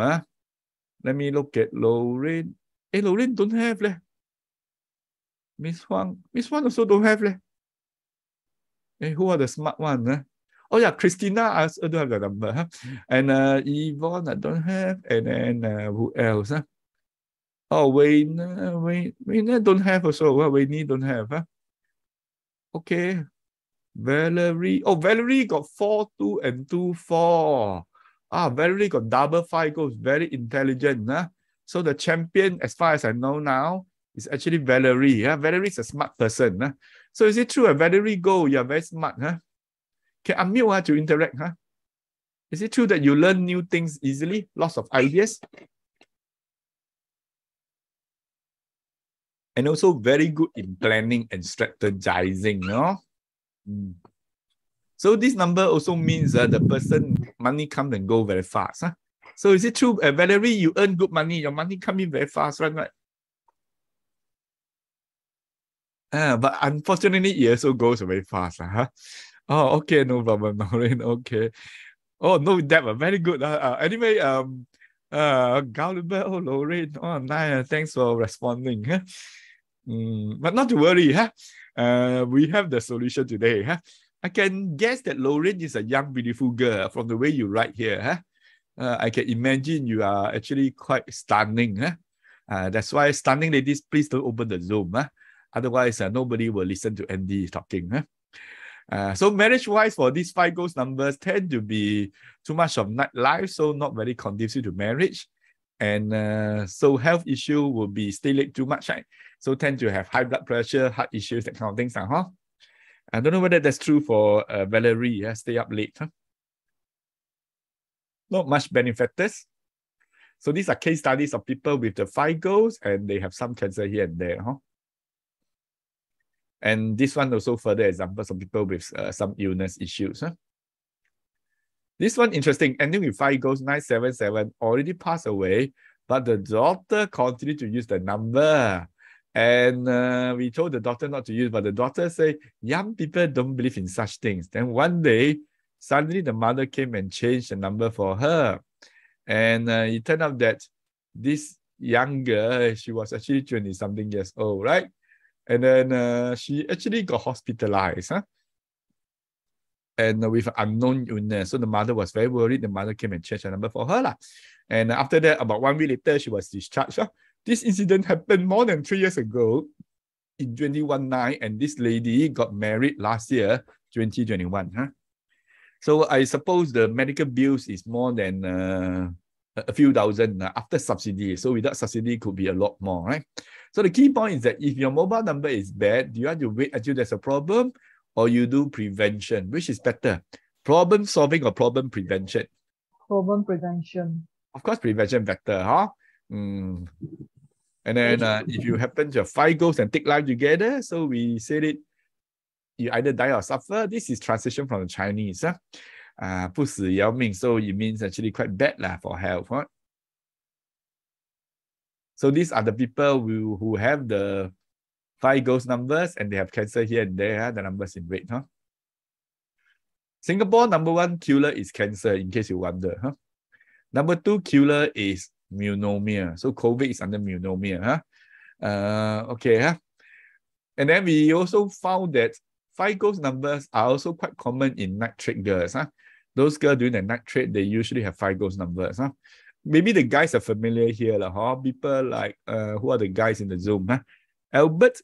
Let me look at Lorraine. Lorraine don't have leh. Miss Huang also don't have leh. Who are the smart ones? Oh yeah, Christina, I also don't have the number. And Yvonne, I don't have. And then who else? Oh, Wayne don't have also. Wayne don't have. Okay. Valerie. Oh, Valerie got 4, 2, and 2, 4. Valerie got double 5 ghosts. Very intelligent. So the champion, as far as I know now, is actually Valerie. Valerie is a smart person. So is it true? Valerie go, you're very smart. Can unmute to interact. Is it true that you learn new things easily? Lots of ideas? And also very good in planning and strategizing, no? So this number also means the person money come and go very fast. So is it true, Valerie, you earn good money, your money come in very fast, right? But unfortunately, it also goes very fast. Oh, okay, no problem, Lauren. Okay. Oh, no debt, very good. Anyway, Gulliver, Lauren, nice. Thanks for responding. But not to worry, we have the solution today. I can guess that Lauren is a young, beautiful girl from the way you write here. I can imagine you are actually quite stunning. That's why, stunning ladies, please don't open the Zoom. Otherwise, nobody will listen to Andy talking. So marriage-wise, for these 5 ghost numbers, tend to be too much of nightlife, so not very conducive to marriage. And so health issue will be stay late too much, right? So tend to have high blood pressure, heart issues, that kind of things. I don't know whether that's true for Valerie, stay up late. Not much benefactors. So these are case studies of people with the 5 ghosts, and they have some cancer here and there. And this one also further examples of people with some illness issues. This one interesting, ending with 5 ghosts, 977, already passed away, but the daughter continued to use the number. And we told the daughter not to use, but the daughter said, young people don't believe in such things. Then one day, suddenly the mother came and changed the number for her. And it turned out that this young girl, she was actually 20-something years old, right? And then she actually got hospitalized, and with unknown illness. So the mother was very worried. The mother came and changed the number for her. And after that, about 1 week later, she was discharged. This incident happened more than 3 years ago in 2019, and this lady got married last year, 2021. So I suppose the medical bills is more than a few thousand after subsidy. So without subsidy, it could be a lot more, right? So the key point is that if your mobile number is bad, do you have to wait until there's a problem, or you do prevention? Which is better, problem solving or problem prevention? Problem prevention. Of course, prevention better, And then if you happen to have 5 ghosts and take life together, so we said it, you either die or suffer. This is translation from the Chinese. 不死要命, so it means actually quite bad for health. So these are the people who have the 5 ghost numbers, and they have cancer here and there, the numbers in red. Singapore number 1 killer is cancer, in case you wonder. Huh? Number 2 killer is pneumonia. So COVID is under pneumonia. Huh? Okay. Huh? And then we also found that FIGOS numbers are also quite common in nitrate girls. Huh? Those girls doing the nitrate, they usually have FIGOS numbers. Huh? Maybe the guys are familiar here. Huh? People like, who are the guys in the Zoom? Huh? Albert,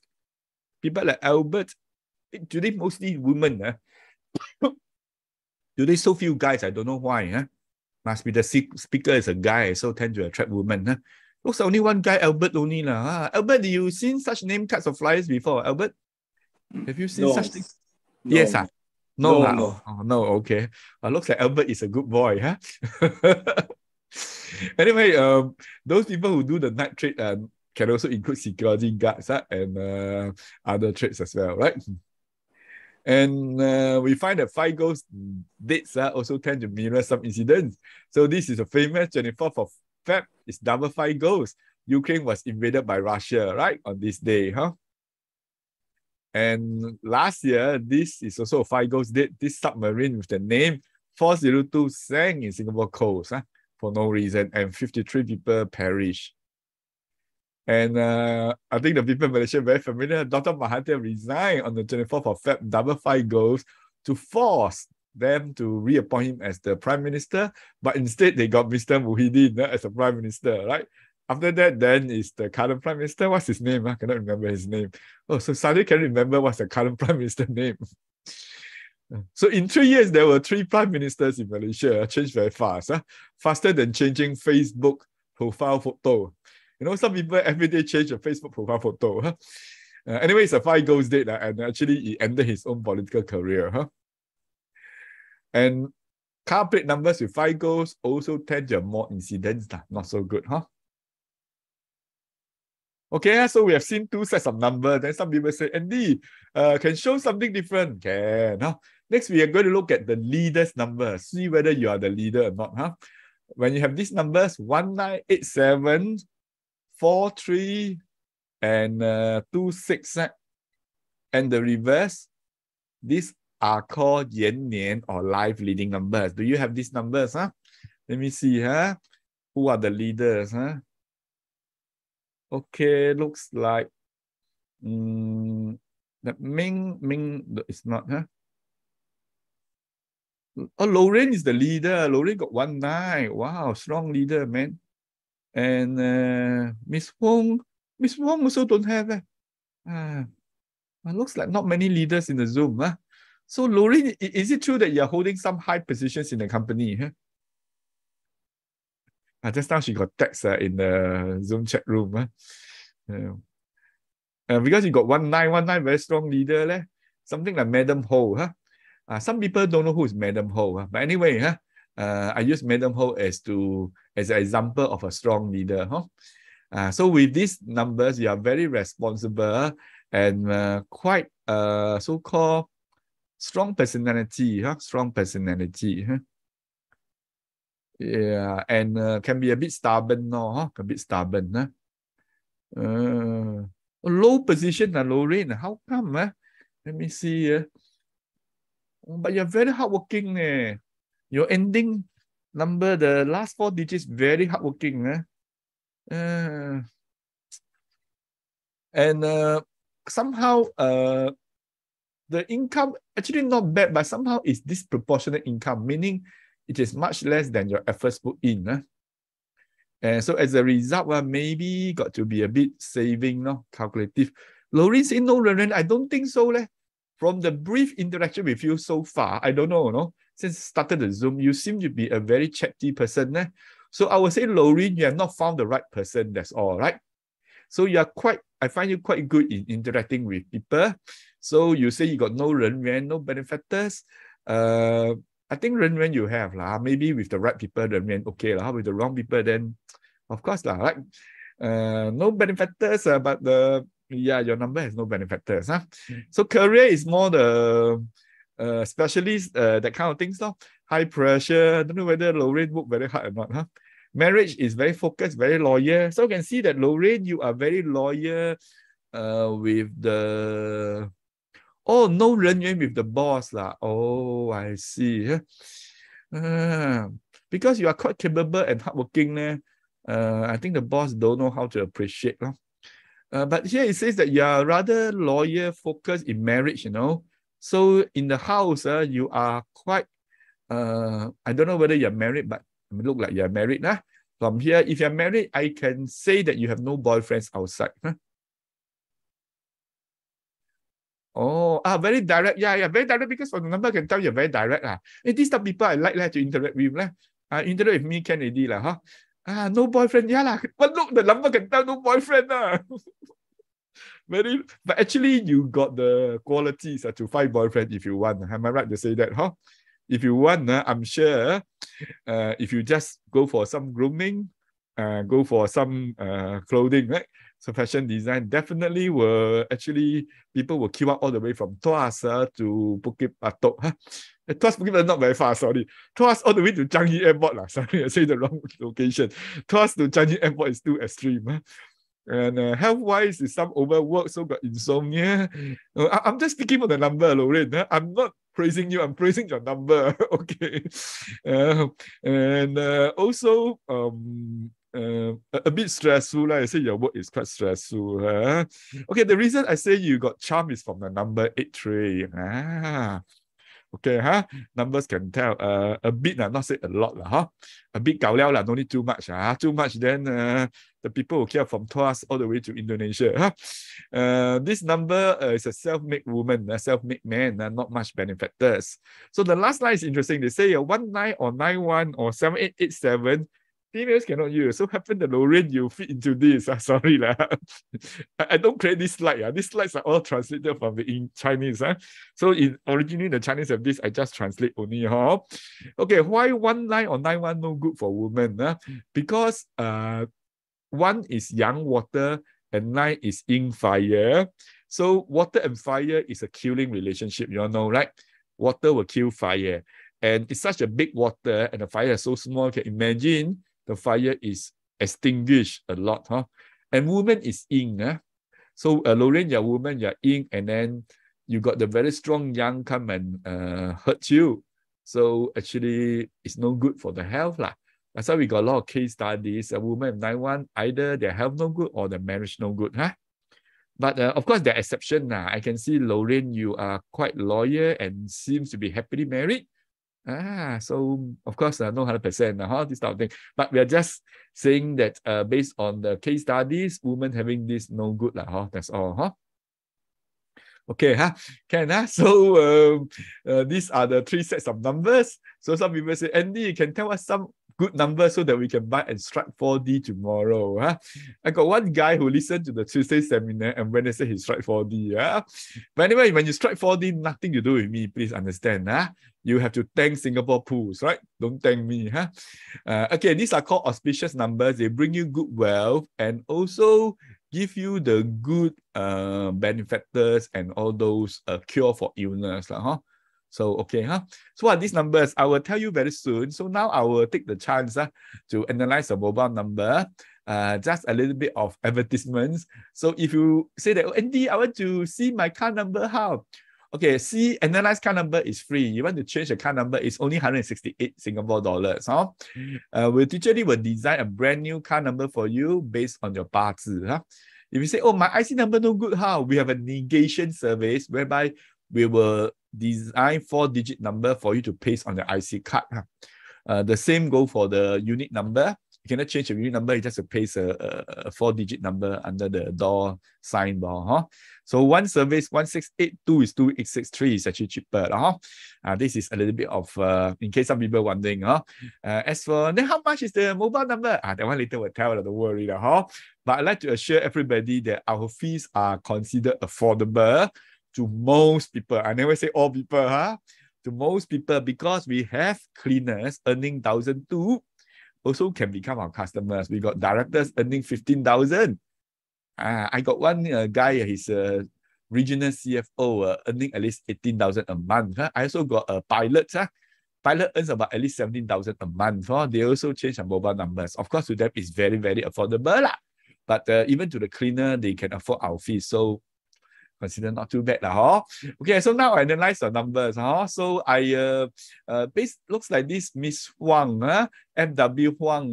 people like Albert, today mostly women. Huh? Today so few guys, I don't know why. Huh? Must be the speaker is a guy, so tend to attract women. Huh? Looks like only one guy, Albert only. Huh? Albert, have you seen such name cards of flyers before, Albert? Have you seen such things? No. Yes, huh? No. Oh, no, okay. Looks like Albert is a good boy, huh? Anyway, those people who do the night trade can also include security guards and other trades as well, right? And we find that FIGOS dates also tend to mirror some incidents. So this is a famous 24th of Feb. It's double FIGOS. Ukraine was invaded by Russia, right? On this day, huh? And last year, this is also a FIGOS date. This submarine with the name 402 sank in Singapore coast for no reason, and 53 people perished. And I think the people in Malaysia are very familiar. Dr. Mahathir resigned on the 24th of Feb, double FIGOS, to force them to reappoint him as the Prime Minister, but instead they got Mr. Muhyiddin as the Prime Minister, right? After that, then is the current Prime Minister. What's his name? I cannot remember his name. Oh, so suddenly can remember what's the current Prime Minister name. So in 3 years, there were 3 Prime Ministers in Malaysia. Changed very fast. Faster than changing Facebook profile photo. You know, some people every day change a Facebook profile photo. Anyway, it's a FIGOS date, and actually he ended his own political career. And car plate numbers with FIGOS also tend to have more incidents. Not so good, huh? Okay, so we have seen 2 sets of numbers. Then some people say, Andy, can show something different? Can. Huh? Next, we are going to look at the leader's number. See whether you are the leader or not. Huh? When you have these numbers, 1987, 43, and 26, and the reverse, these are called Yan Nian or life leading numbers. Do you have these numbers? Huh? Let me see. Huh? Who are the leaders? Huh? Okay, looks like that Ming is not, huh? Oh, Lorraine is the leader. Lorraine got 19. Wow, strong leader, man. And Miss Wong also don't have. Looks like not many leaders in the Zoom. Huh? So Lorraine, is it true that you're holding some high positions in the company? Huh? Just now she got text in the Zoom chat room. Because you got 19, very strong leader. Something like Madam Ho. Huh? Some people don't know who is Madam Ho. Huh? But anyway, huh? I use Madam Ho as an example of a strong leader. Huh? So with these numbers, you are very responsible and quite so-called strong personality. Huh? Strong personality. Huh? Yeah, and can be a bit stubborn, no? Huh? A bit stubborn. Huh? Low position, Lorraine. How come? Let me see. But you're very hardworking. Your ending number, the last 4 digits, very hardworking. And somehow the income actually not bad, but somehow it's disproportionate income, meaning it is much less than your efforts put in. And so as a result, maybe got to be a bit saving, no? Calculative. Lorraine said, no, Lorraine, I don't think so. From the brief interaction with you so far, I don't know, no? Since started the Zoom, you seem to be a very chatty person. So I would say, Lorraine, you have not found the right person, that's all, right? So you are I find you quite good in interacting with people. So you say you got no Ren, no benefactors. I think Ren you have maybe with the right people, Ren okay with the wrong people, then of course right. No benefactors, but your number has no benefactors. So career is more the specialist, that kind of things. High pressure. I don't know whether Lorraine worked very hard or not. Marriage is very focused, very loyal. So you can see that Lorraine, you are very loyal with the Oh, no 人缘 with the boss lah. Oh, I see. Because you are quite capable and hardworking, I think the boss don't know how to appreciate. But here it says that you are rather loyal, focused in marriage, So in the house, you are quite, I don't know whether you're married, but it look like you're married. From here, if you're married, I can say that you have no boyfriends outside. Oh, very direct. Yeah, very direct because from the number I can tell you're very direct. These type of people I like to interact with. Interact with me can already. No boyfriend. Yeah, but look, the number can tell no boyfriend. But actually you got the qualities to find boyfriend if you want. Am I right to say that? If you want, I'm sure if you just go for some grooming, go for some clothing, right? So fashion design definitely people will queue up all the way from Tuas to Bukit Batok. Tuas Bukit Batok not very far, sorry. Tuas all the way to Changi Airport. Sorry, I say the wrong location. Tuas to Changi Airport is too extreme. And health-wise, is some overwork, so got insomnia. I'm just speaking on the number, Lorraine. I'm not praising you, I'm praising your number. Okay. And also, a bit stressful. I say your work is quite stressful. Okay, the reason I say you got charm is from the number 83. Okay, numbers can tell. A bit, not say a lot, A bit gao liao, no need too much. Too much, then the people will care from Tuas all the way to Indonesia. This number is a self-made woman, a self-made man, not much benefactors. So the last line is interesting. They say 19 or 91 or 7887. Females cannot use. So happen that Lorraine, you fit into this. Sorry. I don't create this slide. These slides are all translated from in Chinese. So originally the Chinese have this, I just translate only. Okay, why 19 or 91 no good for women? Because 1 is yang water and 9 is yin fire. So water and fire is a killing relationship. You all know, right? Water will kill fire. And it's such a big water and the fire is so small, you can imagine the fire is extinguished a lot. And woman is yin. So Lorraine, you're woman, you're yin, and then you got the very strong yang come and hurt you. So actually, it's no good for the health. That's why we got a lot of case studies. A woman of 91, either their health no good or the marriage no good. But of course, there are exceptions. I can see, Lorraine, you are quite loyal and seems to be happily married. So of course, no 100%, this type of thing. But we are just saying that based on the case studies, women having this no good, that's all. Okay, So these are the 3 sets of numbers. So some people say, Andy, you can tell us some good numbers so that we can buy and strike 4D tomorrow. I got one guy who listened to the Tuesday seminar and when they say he strike 4D. But anyway, when you strike 4D, nothing to do with me, please understand. You have to thank Singapore Pools, right? Don't thank me. Okay, these are called auspicious numbers. They bring you good wealth and also give you the good benefactors and all those cure for illness. So, okay, So what are these numbers? I will tell you very soon. So now I will take the chance to analyze a mobile number. Just a little bit of advertisements. So if you say that, Andy, I want to see my card number, how? Okay, analyze card number is free. You want to change the card number, it's only 168 Singapore dollars. Will teacher will design a brand new card number for you based on your 八字. If you say, oh, my IC number no good, how? We have a negation service whereby we will design 4-digit number for you to paste on the IC card. The same go for the unit number. You cannot change the unit number, you just paste a 4-digit number under the door signboard. So one service, 1682 is 2863 is actually cheaper. This is a little bit of, in case some people wondering. As for, then how much is the mobile number? That one later will tell, don't worry. But I'd like to assure everybody that our fees are considered affordable to most people. I never say all people, to most people, because we have cleaners earning 1,200 also can become our customers. We got directors earning 15,000. I got one guy, he's a regional CFO, earning at least 18,000 a month. I also got a pilot. Pilot earns about at least 17,000 a month. They also change their mobile numbers. Of course, to them, it's very, very affordable. But even to the cleaner, they can afford our fees. So Consider not too bad lah, huh? Okay, so now I analyze the numbers, huh? So I looks like this Miss Huang, FW Huang,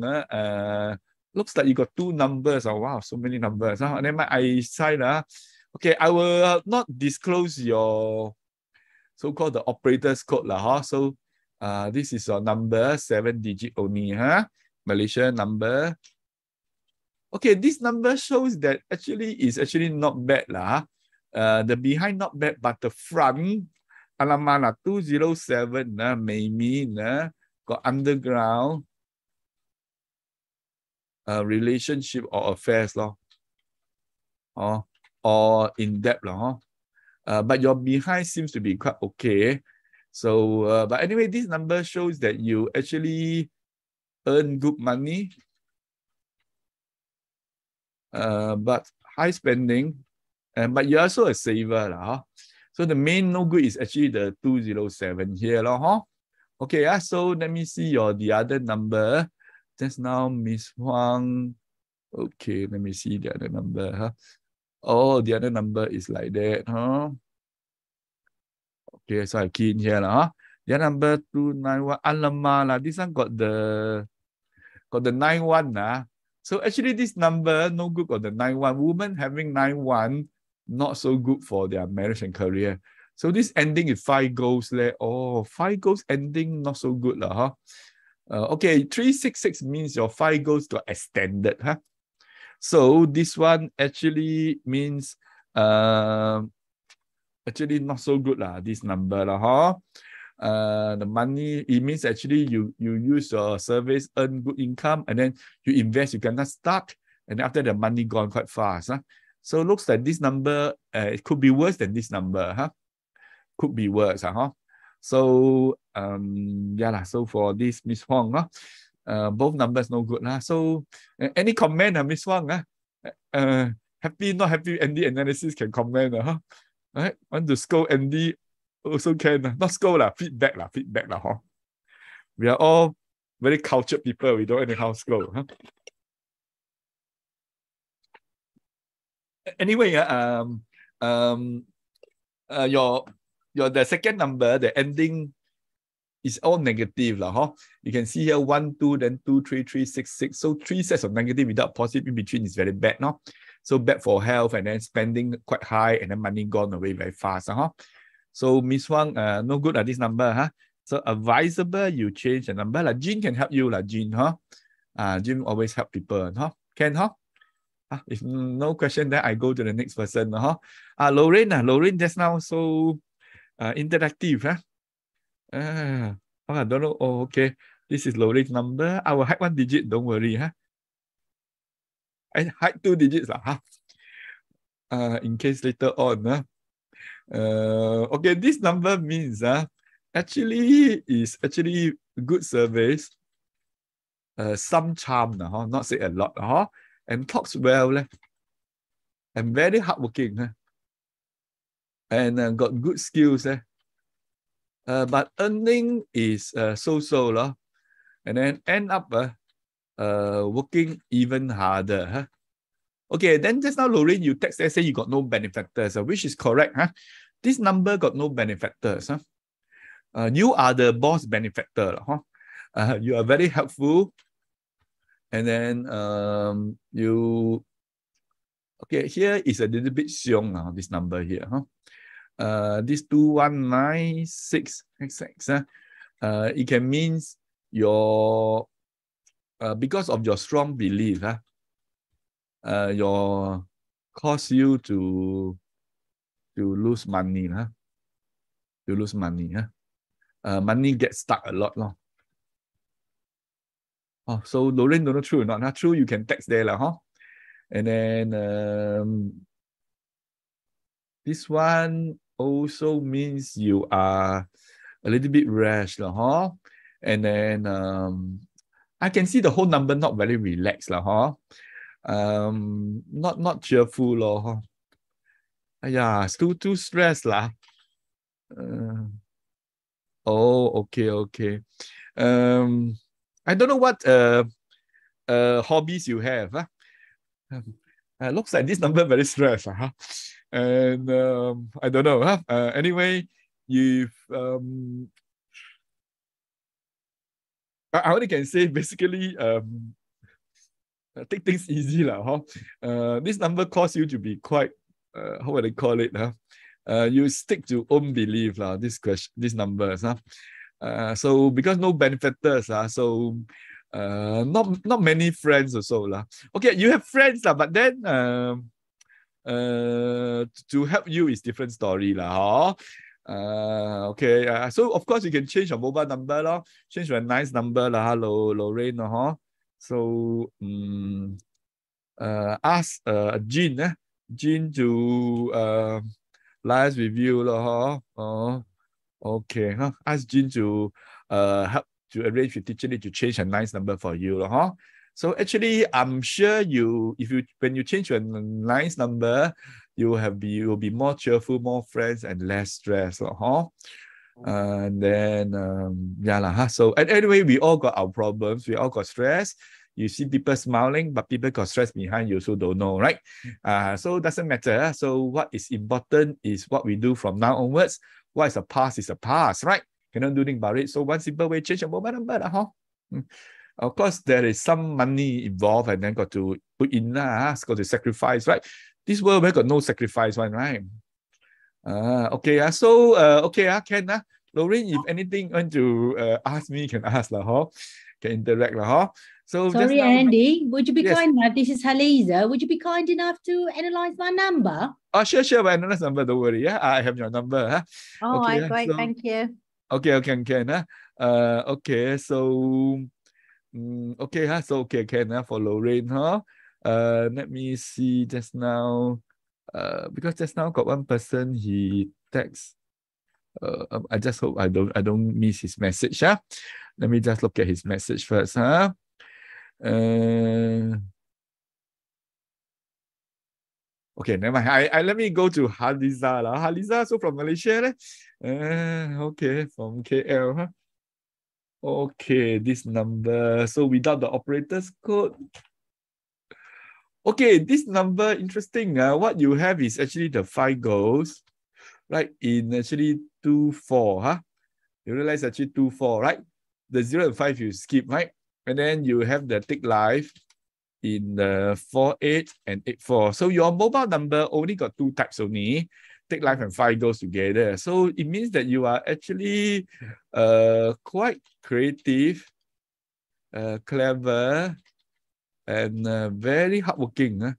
looks like you got 2 numbers. Oh wow, so many numbers, huh? And then I decide, okay, I will not disclose your so-called the operator's code lah, huh? So this is your number, 7-digit only, huh? Malaysia number. Okay, this number shows that is actually not bad lah. The behind not bad, but the front, alamak, 207 may mean got underground relationship or affairs law, or in depth law. But your behind seems to be quite okay. So, but anyway, this number shows that you actually earn good money, but high spending. But you're also a saver. So the main no good is actually the 207 here. Okay, so let me see the other number. Just now, Miss Huang. Okay, let me see the other number. Oh, the other number is like that. Okay, so I key in here. The other number 291. Alamak, this one got the 91. So actually this number no good got the 91. Women having 91. Not so good for their marriage and career. So this ending is 5 goals. 5 goals ending not so good. Okay, 366 means your 5 goals got extended. So this one actually means actually not so good. This number. The money, it means actually you use your service, earn good income, and then you invest, you cannot start, and after the money gone quite fast. So it looks like this number, it could be worse than this number, Could be worse, So, so for this Miss Huang, both numbers no good, So, any comment, Miss Huang, happy, not happy, Andy analysis can comment, Right? Want to scold Andy, also can, not scold, feedback, We are all very cultured people, we don't anyhow scold, Anyway, the second number, the ending is all negative. You can see here 1, 2, then 2, 3, 3, 6, 6. So 3 sets of negative without positive in between is very bad. So bad for health, and then spending quite high, and then money gone away very fast. So Miss Huang, no good at this number. So advisable, you change the number. Jean can help you, Jean. Jean always help people. Can, If no question, then I go to the next person. Lorraine just now so interactive. I don't know. Oh, okay. This is Lorraine's number. I will hide 1 digit. Don't worry. I hide 2 digits. In case later on. Okay, this number means actually is actually good service. Some charm. Not say a lot. And talks well, and very hardworking, and got good skills, but earning is so-so, and then end up working even harder. Okay, then just now, Lorraine, you text there say you got no benefactors, which is correct. This number got no benefactors. You are the boss benefactor. You are very helpful. And then okay, here is a little bit xiong, this number here. This 2196XX, it can means your, because of your strong belief, your cause you to lose money. To lose money. Money gets stuck a lot. So Lorraine don't know true or not. Not true, you can text there. And then this one also means you are a little bit rash. And then I can see the whole number not very relaxed. Not cheerful. It's too stressed. Okay. I don't know what hobbies you have. Looks like this number very stressed. And I don't know. Huh? Anyway, you've I only can say basically take things easy lah. Huh? This number cause you to be quite how would I call it? Huh? You stick to own belief lah. These numbers. Huh? So because no benefactors, so not many friends also lah. Okay, you have friends lah, but then to help you is different story lah. Okay, so of course you can change your mobile number lah, change your nice number lah. Hello, Lorraine lah. So ask Jean to liaise with you lah. Okay, huh? Ask Jean to help to arrange with teacher to change a nice number for you, huh? So actually, I'm sure when you change your nice number, you will be more cheerful, more friends, and less stress, huh? And then yeah lah, huh? So and anyway, we all got our problems, we all got stress. You see people smiling, but people got stress behind, you also don't know, right? So it doesn't matter. So what is important is what we do from now onwards. What is a past is a past, right? Cannot do anything about it. So one simple way, change your mobile number, huh? Of course, there is some money involved and then got to put in, got to sacrifice, right? This world we got no sacrifice one, right? Okay, so okay, Ken, Lorraine, if anything want to ask me, can ask lah, huh? Can interact lah, huh? So sorry, just now, Andy, would you be yes. kind enough? This is Haliza. Would you be kind enough to analyze my number? Oh, sure, my analyze number. Don't worry. Yeah, I have your number. Huh? Oh, okay, great. So, thank you. Okay, Ken. Okay, so okay, so okay, Ken. For Lorraine, huh? Let me see just now. Because just now got one person he text. I just hope I don't miss his message. Huh? Let me just look at his message first. Huh? Okay, never mind. Let me go to Haliza lah. Haliza, so from Malaysia, okay, from KL, huh? Okay, this number. So without the operator's code. Okay, this number interesting. What you have is actually the 5 goals, right? In actually 2, 4, huh? You realize actually 2, 4, right? The 0 and 5 you skip, right? And then you have the tick life in the 4, 8 and 8, 4. So your mobile number only got 2 types only. Tick life and 5 goes together. So it means that you are actually quite creative, clever, and very hardworking.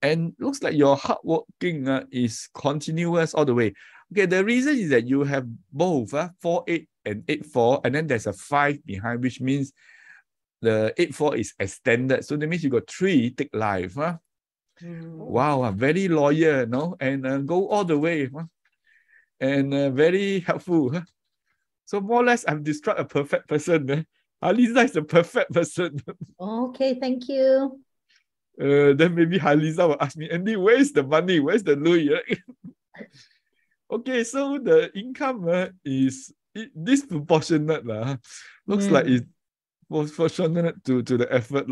And looks like your hardworking is continuous all the way. Okay, the reason is that you have both 4, 8 and 8, 4, and then there's a 5 behind, which means the 8, 4 is extended. So that means you got 3 tick life. Wow, very loyal, no? And go all the way. And very helpful. So more or less, I've described a perfect person. Haliza is a perfect person. Okay, thank you. Then maybe Haliza will ask me, Andy, where's the money? Where's the Louis? Okay, so the income is disproportionate. Looks like it's proportionate to the effort,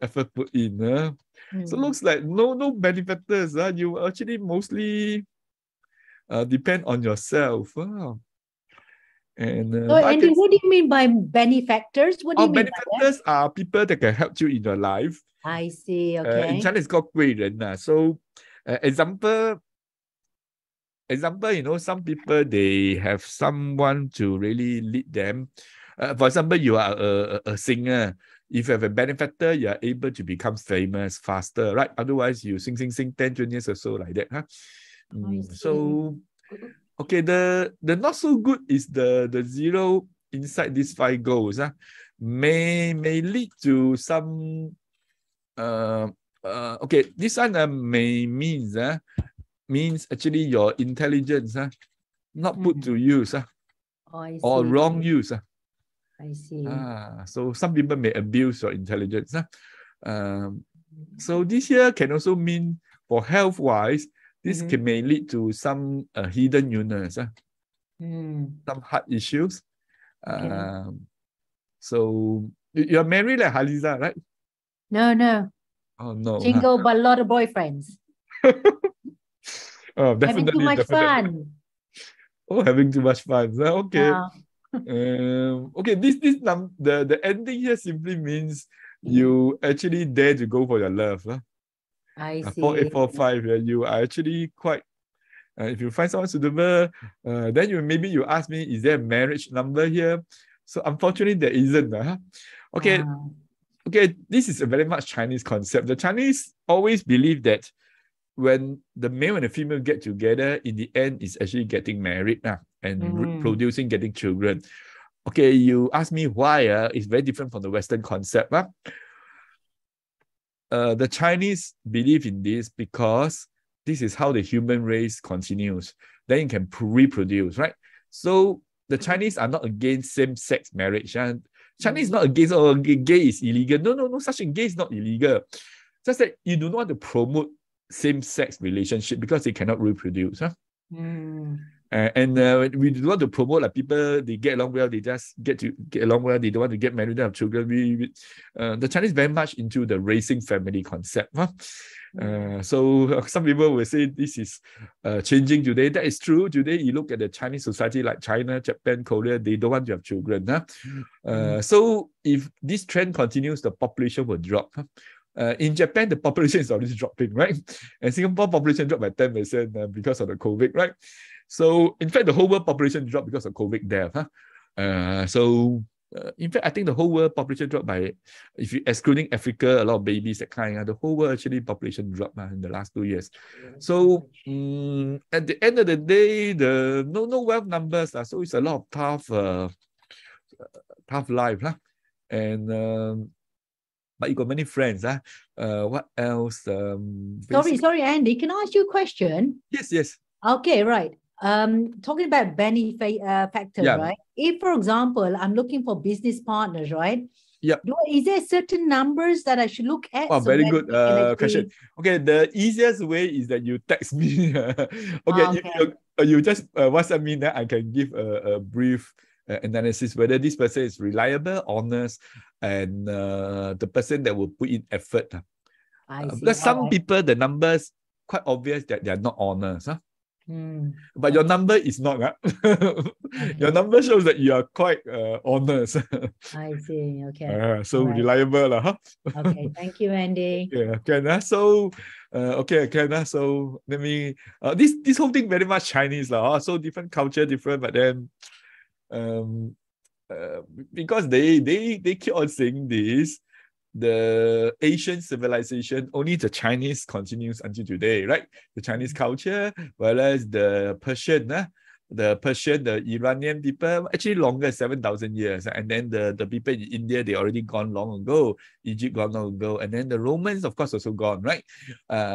effort put in. So looks like no benefactors. You actually mostly depend on yourself. And so Andy, what do you mean by benefactors? What do you mean benefactors by that? Are people that can help you in your life. I see. Okay. In China, it's called 贵人. So, example, some people, they have someone to really lead them. For example, you are a singer. If you have a benefactor, you are able to become famous faster, right? Otherwise, you sing 10, 20 years or so like that. So, okay, the not so good is the 0 inside these 5 goals. May lead to some okay, this one may means actually your intelligence not put to use or wrong use. I see. So some people may abuse your intelligence. So this here can also mean for health wise, this may lead to some hidden illness, some heart issues. Okay. So you're married like Haliza, right? No. Oh no. Single but a lot of boyfriends. Oh, Having definitely, too much definitely. fun. Oh, having too much fun. Okay. Okay, the ending here simply means you actually dare to go for your love. I 4, 8, see. 4, 5. You are actually quite. If you find someone suitable, then maybe you ask me, is there a marriage number here? So unfortunately, there isn't. Okay, okay. This is a very much Chinese concept. The Chinese always believe that when the male and the female get together, in the end, is actually getting married and producing, getting children. Okay, you ask me why? It's very different from the Western concept. The Chinese believe in this because this is how the human race continues. Then you can reproduce, right? So the Chinese are not against same-sex marriage. Chinese is not against, gay is illegal. No, such a gay is not illegal. Just that you do not want to promote same-sex relationship because they cannot reproduce. And we do not want to promote like people, they get along well, they just get along well, they don't want to get married, they have children. The Chinese very much into the raising family concept. So some people will say this is changing today. That is true. Today, you look at the Chinese society like China, Japan, Korea, they don't want to have children. So if this trend continues, the population will drop. In Japan, the population is already dropping, right? And Singapore population dropped by 10% because of the COVID, right? So, in fact, the whole world population dropped because of COVID death. In fact, I think the whole world population dropped by, if you excluding Africa, a lot of babies, that kind, the whole world actually population dropped in the last 2 years. So, at the end of the day, no wealth numbers, so it's a lot of tough life. And but you got many friends. What else? Sorry, Andy. Can I ask you a question? Yes. Okay, right. Talking about factor, right? If, for example, I'm looking for business partners, right? Yeah. Is there certain numbers that I should look at? Oh, very good question. Okay, the easiest way is that you text me. You just WhatsApp me, then I can give a brief analysis whether this person is reliable, honest, and the person that will put in effort. I see. Because some people, the numbers quite obvious that they are not honest. But your number is not. Your number shows that you are quite honest. I see. Okay. So reliable. Okay. Thank you, Andy. Okay. So, So let me. This whole thing very much Chinese So different culture, different, but then, because they keep on saying this. The Asian civilization, only the Chinese continues until today, right? The Chinese culture, whereas the Persian, the Iranian people, actually longer, 7,000 years. And then the people in India, they already gone long ago. Egypt gone long ago. And then the Romans, of course, also gone, right?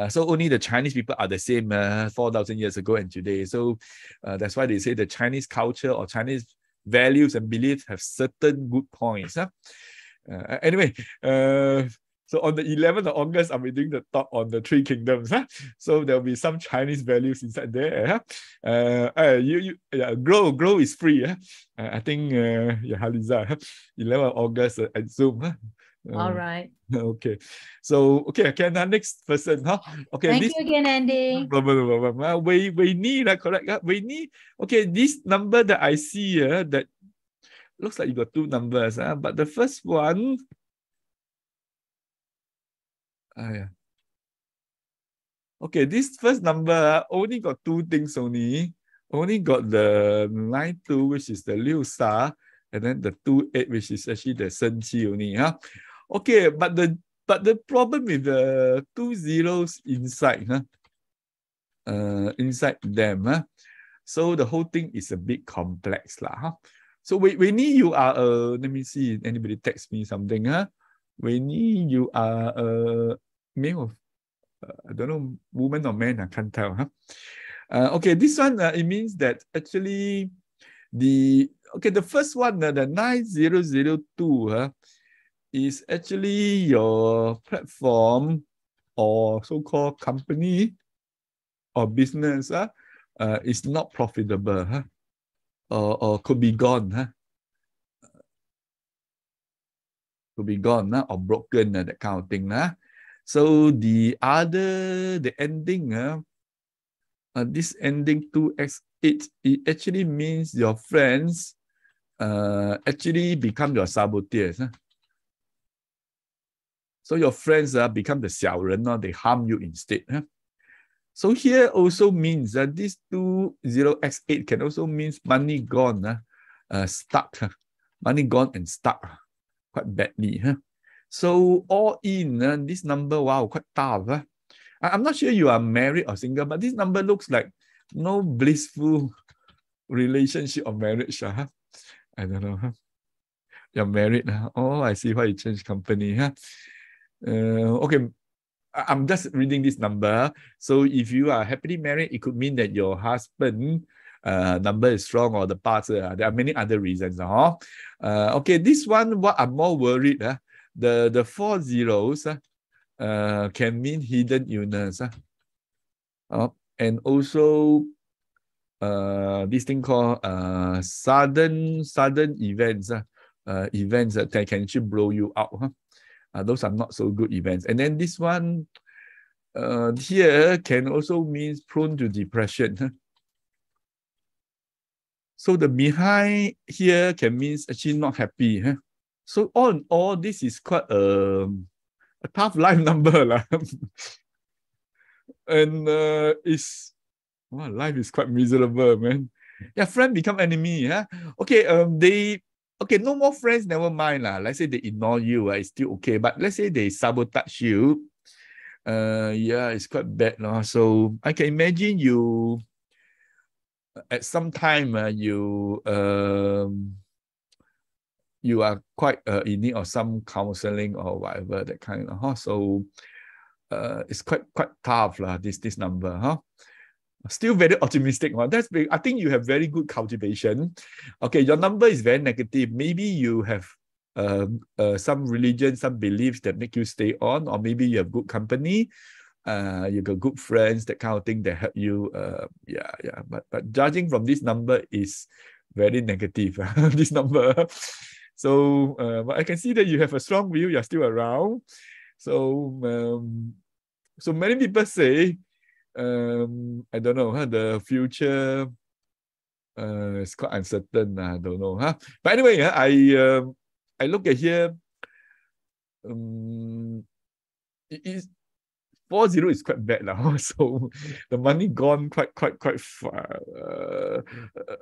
So only the Chinese people are the same 4,000 years ago and today. So that's why they say the Chinese culture or Chinese values and beliefs have certain good points. Anyway, so on the 11th of August, I'll be doing the talk on the Three Kingdoms. So there'll be some Chinese values inside there. Grow is free. I think Haliza, 11th of August at Zoom. All right. Okay. So next person. Okay. Thank you again, Andy. Wei Ni, correct? Wei Ni. Okay, this number that I see that looks like you got two numbers, but the first one, okay, this first number only got two things only. Only got the 92, which is the Liu Sha, and then the 28, which is actually the Shen Qi only. Okay, but the problem with the 2 zeros inside, inside them, so the whole thing is a bit complex, So Wei Ni, you are let me see, anybody text me something, Wei Ni, you are a male, I don't know, woman or man, I can't tell, Okay, this one, it means that actually the first one, the 9002, is actually your platform or so-called company or business, is not profitable, or could be gone, could be gone, or broken, that kind of thing. So the ending, this ending 2x8, it actually means your friends actually become your saboteurs. So your friends become the 小人, they harm you instead. So here also means that this 20x8 can also means money gone, stuck. Money gone and stuck quite badly. So all in, this number, wow, quite tough. I'm not sure you are married or single, but this number looks like no blissful relationship or marriage. I don't know. You're married. Oh, I see why you changed company. Okay, I'm just reading this number. So if you are happily married, it could mean that your husband number is strong, or the parts. There are many other reasons. Okay, this one, what I'm more worried. The 4 zeros can mean hidden illness. And also this thing called sudden events. Events that can actually blow you out. Those are not so good events. And then this one here can also mean prone to depression. So the behind here can mean actually not happy. So all in all, this is quite a tough life number. And life is quite miserable, man. Yeah, friend become enemy. Okay, no more friends, never mind. Let's say they ignore you, it's still okay. But let's say they sabotage you. Yeah, it's quite bad. So I can imagine you at some time you are quite in need of some counseling or whatever, that kind of. So it's quite tough, this number. Still very optimistic. That's big. I think you have very good cultivation. Okay, your number is very negative. Maybe you have some religion, some beliefs that make you stay on, or maybe you have good company. You got good friends, that kind of thing that help you. Yeah. But judging from this number is very negative. This number. So, but I can see that you have a strong will. You're still around. So, so many people say, I don't know, the future is quite uncertain. I don't know. But anyway, I look at here. It is 40 is quite bad now. So the money gone quite far.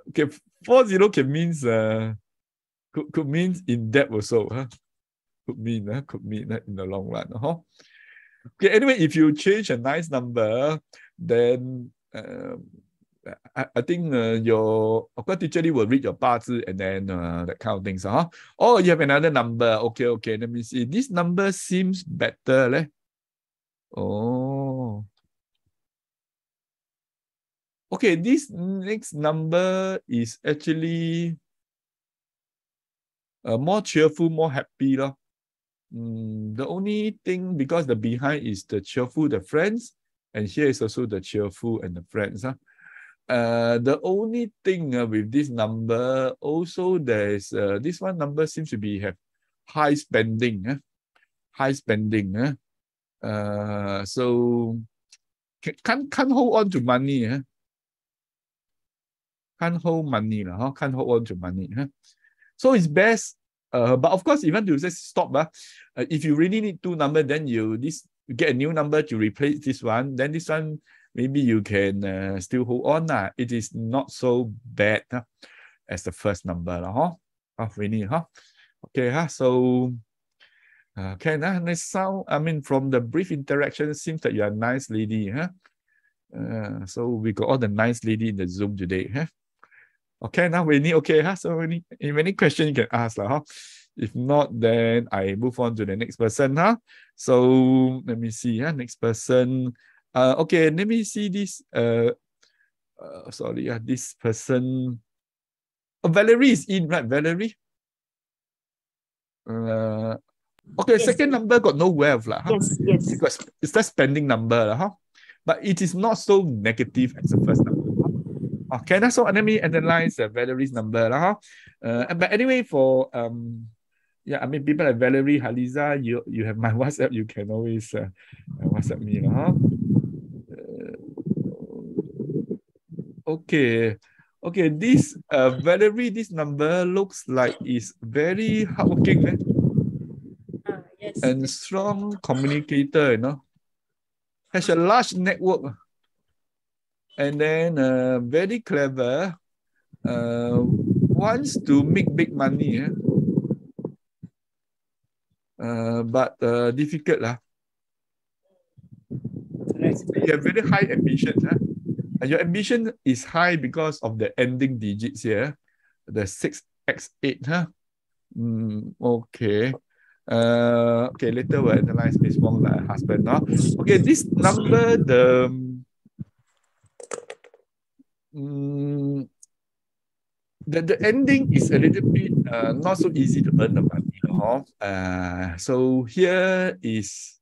Okay, 40 can means could mean in debt also. Could mean in the long run. Okay, anyway, if you change a nice number, then I think your teacher will read your 八字 and then that kind of things. Oh, you have another number. Okay, let me see. This number seems better. Oh. Okay, this next number is actually more cheerful, more happy. The only thing, because the behind is the cheerful, the friends, and here is also the cheerful and the friends. The only thing with this number, also there's this one number seems to be have high spending. High spending. So can't hold on to money. Can't hold money. Can't hold on to money. So it's best. But of course, even to just stop, if you really need 2 numbers, then you get a new number to replace this one. Then this one, maybe you can still hold on. It is not so bad as the first number. Really, okay, so let's sound. I mean, from the brief interaction, it seems that you're a nice lady. So we got all the nice lady in the Zoom today. Okay, now we need, so any question you can ask. If not, then I move on to the next person. So let me see. Next person. Okay, let me see this. Sorry, this person. Valerie is in, right? Valerie? Okay, yes. Second number got no wealth. Yes. Because it's the spending number. But it is not so negative as the first number. So let me analyze Valerie's number. But anyway, for Yeah, I mean, people like Valerie, Haliza, you have my WhatsApp. You can always WhatsApp me, huh? Okay. Okay, this Valerie, this number looks like is very hardworking, Yes. and strong communicator, you know. Has a large network, and then very clever. Wants to make big money, but difficult lah. You have very high ambitions, your ambition is high because of the ending digits here, the 6x8, okay. Okay, later we'll analyze Miss Wong husband now. Okay, this number, the ending is a little bit not so easy to earn the money. So here is,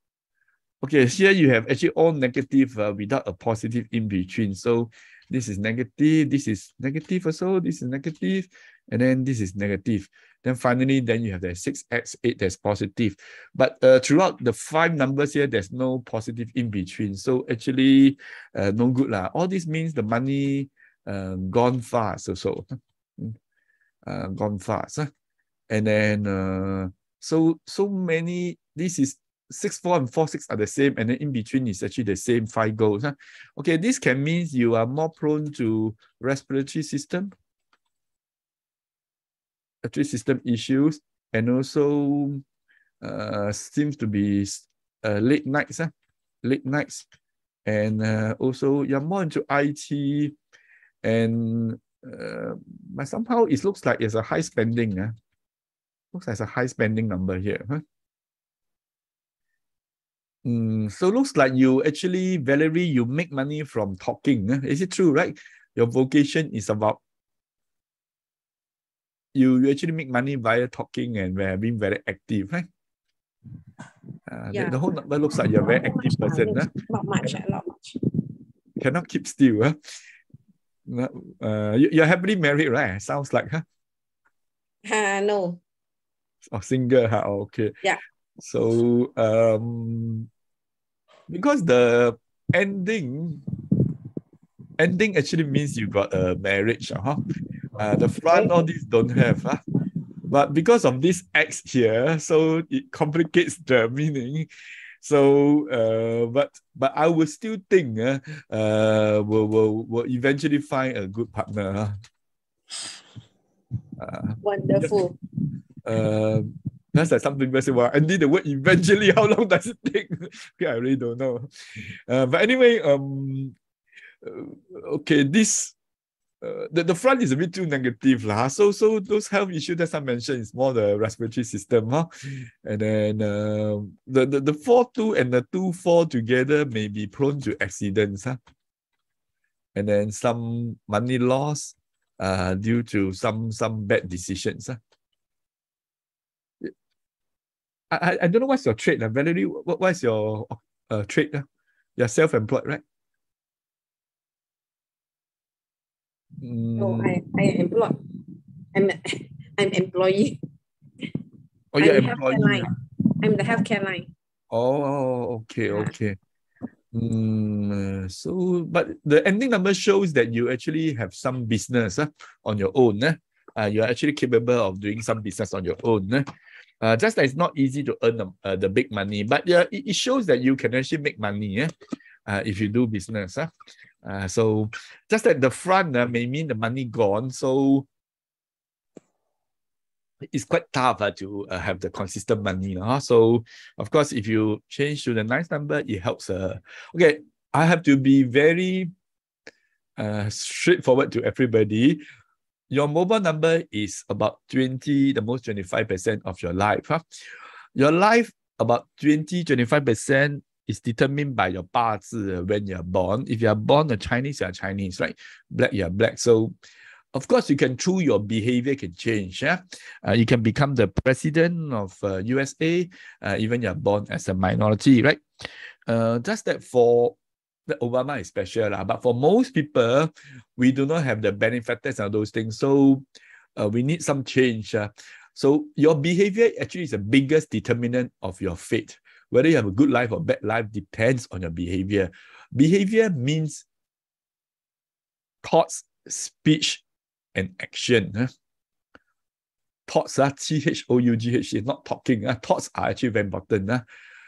okay, here you have actually all negative without a positive in between. So this is negative also, this is negative, and then this is negative. Then finally, then you have the 6x8 that's positive. But throughout the 5 numbers here, there's no positive in between. So actually, no good lah. All this means the money gone fast also. Gone fast. And then, so many, this is 6, 4 and 4, 6 are the same, and then in between is actually the same 5 goals. Okay, this can mean you are more prone to respiratory system issues, and also seems to be late nights, and also you're more into IT, and but somehow it looks like it's a high spending. Looks like it's a high spending number here. So looks like you actually, Valerie, you make money from talking. Is it true, right? Your vocation is about, you actually make money via talking and being very active, right? Yeah. The whole number looks like you're a very active person. Not much. Cannot keep still. You're happily married, right? Sounds like, No. Oh, single, okay. Yeah. So, because the ending actually means you got a marriage, the front, all these don't have, but because of this X here, so it complicates the meaning. So, but I will still think we'll eventually find a good partner. Wonderful. That's like some people say, well, I need the word eventually. How long does it take? Okay, I really don't know. But anyway, okay, this the front is a bit too negative, So those health issues that I mentioned is more the respiratory system, And then the 4-2 and the 2-4 together may be prone to accidents, And then some money loss due to some bad decisions, I don't know what's your trade, Valerie. What's your trade? You're self-employed, right? No, I employed. I'm employee. Oh, you're employee. I'm the healthcare line. Oh, okay. So, but the ending number shows that you actually have some business on your own. You're actually capable of doing some business on your own. Just that it's not easy to earn the big money, but yeah, it shows that you can actually make money if you do business. So just that the front may mean the money gone, so it's quite tough to have the consistent money. So of course, if you change to the nice number, it helps. Okay, I have to be very straightforward to everybody. Your mobile number is about 20, the most 25% of your life. Your life, about 20-25% is determined by your 八字 when you're born. If you're born a Chinese, you're Chinese, right? Black, you're black. So, of course, you can, through your behavior, can change. You can become the president of USA, even you're born as a minority, right? Just that for the Obama is special, but for most people, we do not have the benefactors of those things. So we need some change. So your behavior actually is the biggest determinant of your fate. Whether you have a good life or bad life depends on your behavior. Behavior means thoughts, speech, and action. Thoughts, T-H-O-U-G-H, is not talking. Thoughts are actually very important.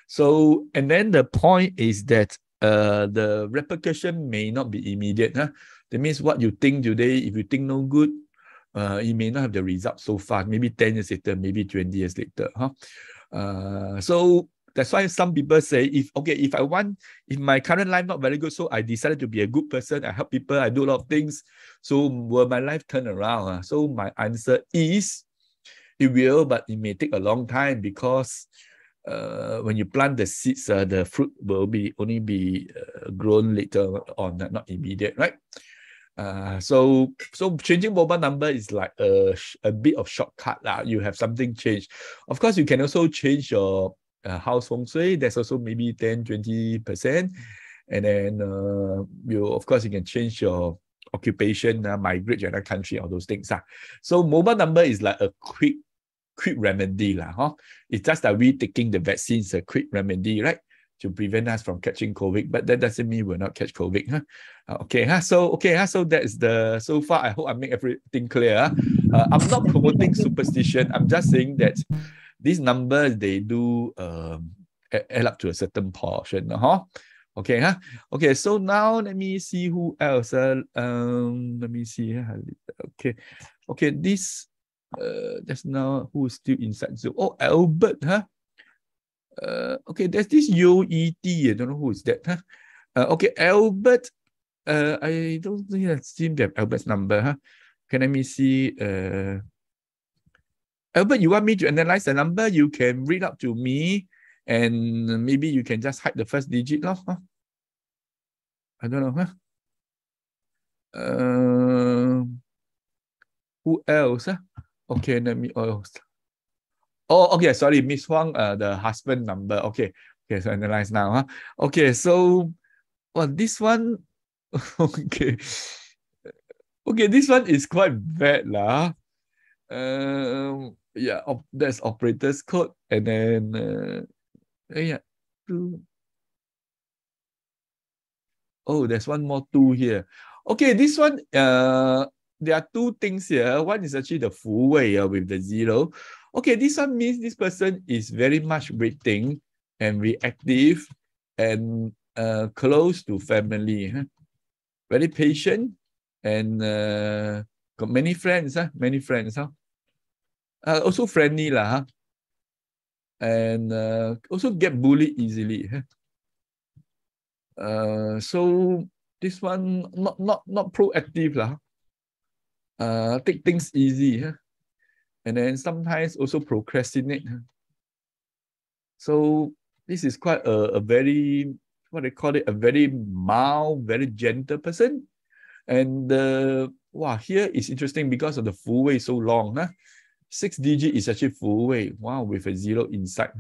So, and then the point is that the repercussion may not be immediate. That means what you think today, if you think no good, you may not have the result so fast. Maybe 10 years later, maybe 20 years later. So that's why some people say, if my current life not very good, so I decided to be a good person, I help people, I do a lot of things, so will my life turn around? So my answer is, it will, but it may take a long time, because when you plant the seeds, the fruit will only be grown later on, not immediate, right? So changing mobile number is like a bit of shortcut. You have something changed. Of course, you can also change your house feng shui. There's also maybe 10-20%. And then you can change your occupation, migrate to another country, all those things. So mobile number is like a quick remedy. It's just that we taking the vaccine is a quick remedy, right? To prevent us from catching COVID, but that doesn't mean we'll not catch COVID. So that's so far I hope I make everything clear. I'm not promoting superstition. I'm just saying that these numbers, they do add up to a certain portion. Okay, so now let me see who else. Let me see. Okay, this just now who is still inside Zoom? Oh, Albert, okay, there's this Yo-E-T. I don't know who is that. Okay, Albert. I don't think I seem to have Albert's number. Can let me see. Albert, you want me to analyze the number? You can read out to me, and maybe you can just hide the first digit. I don't know. Who else? Okay, let me. Oh, okay, sorry, Miss Huang, the husband number. Okay, so analyze now. Okay, so this one, okay, this one is quite bad lah. Yeah, that's operator's code, and then oh, there's one more 2 here. Okay, this one, there are 2 things here. One is actually the Fu Wei with the 0. Okay, this one means this person is very much waiting and reactive and close to family. Very patient and got many friends. Also friendly lah. And also get bullied easily. So this one not proactive lah. Take things easy. And then sometimes also procrastinate. So this is quite a very, what they call it, a very mild, very gentle person. And here is interesting because of the Fu Wei so long. 6 digit is actually Fu Wei. Wow, with a 0 inside.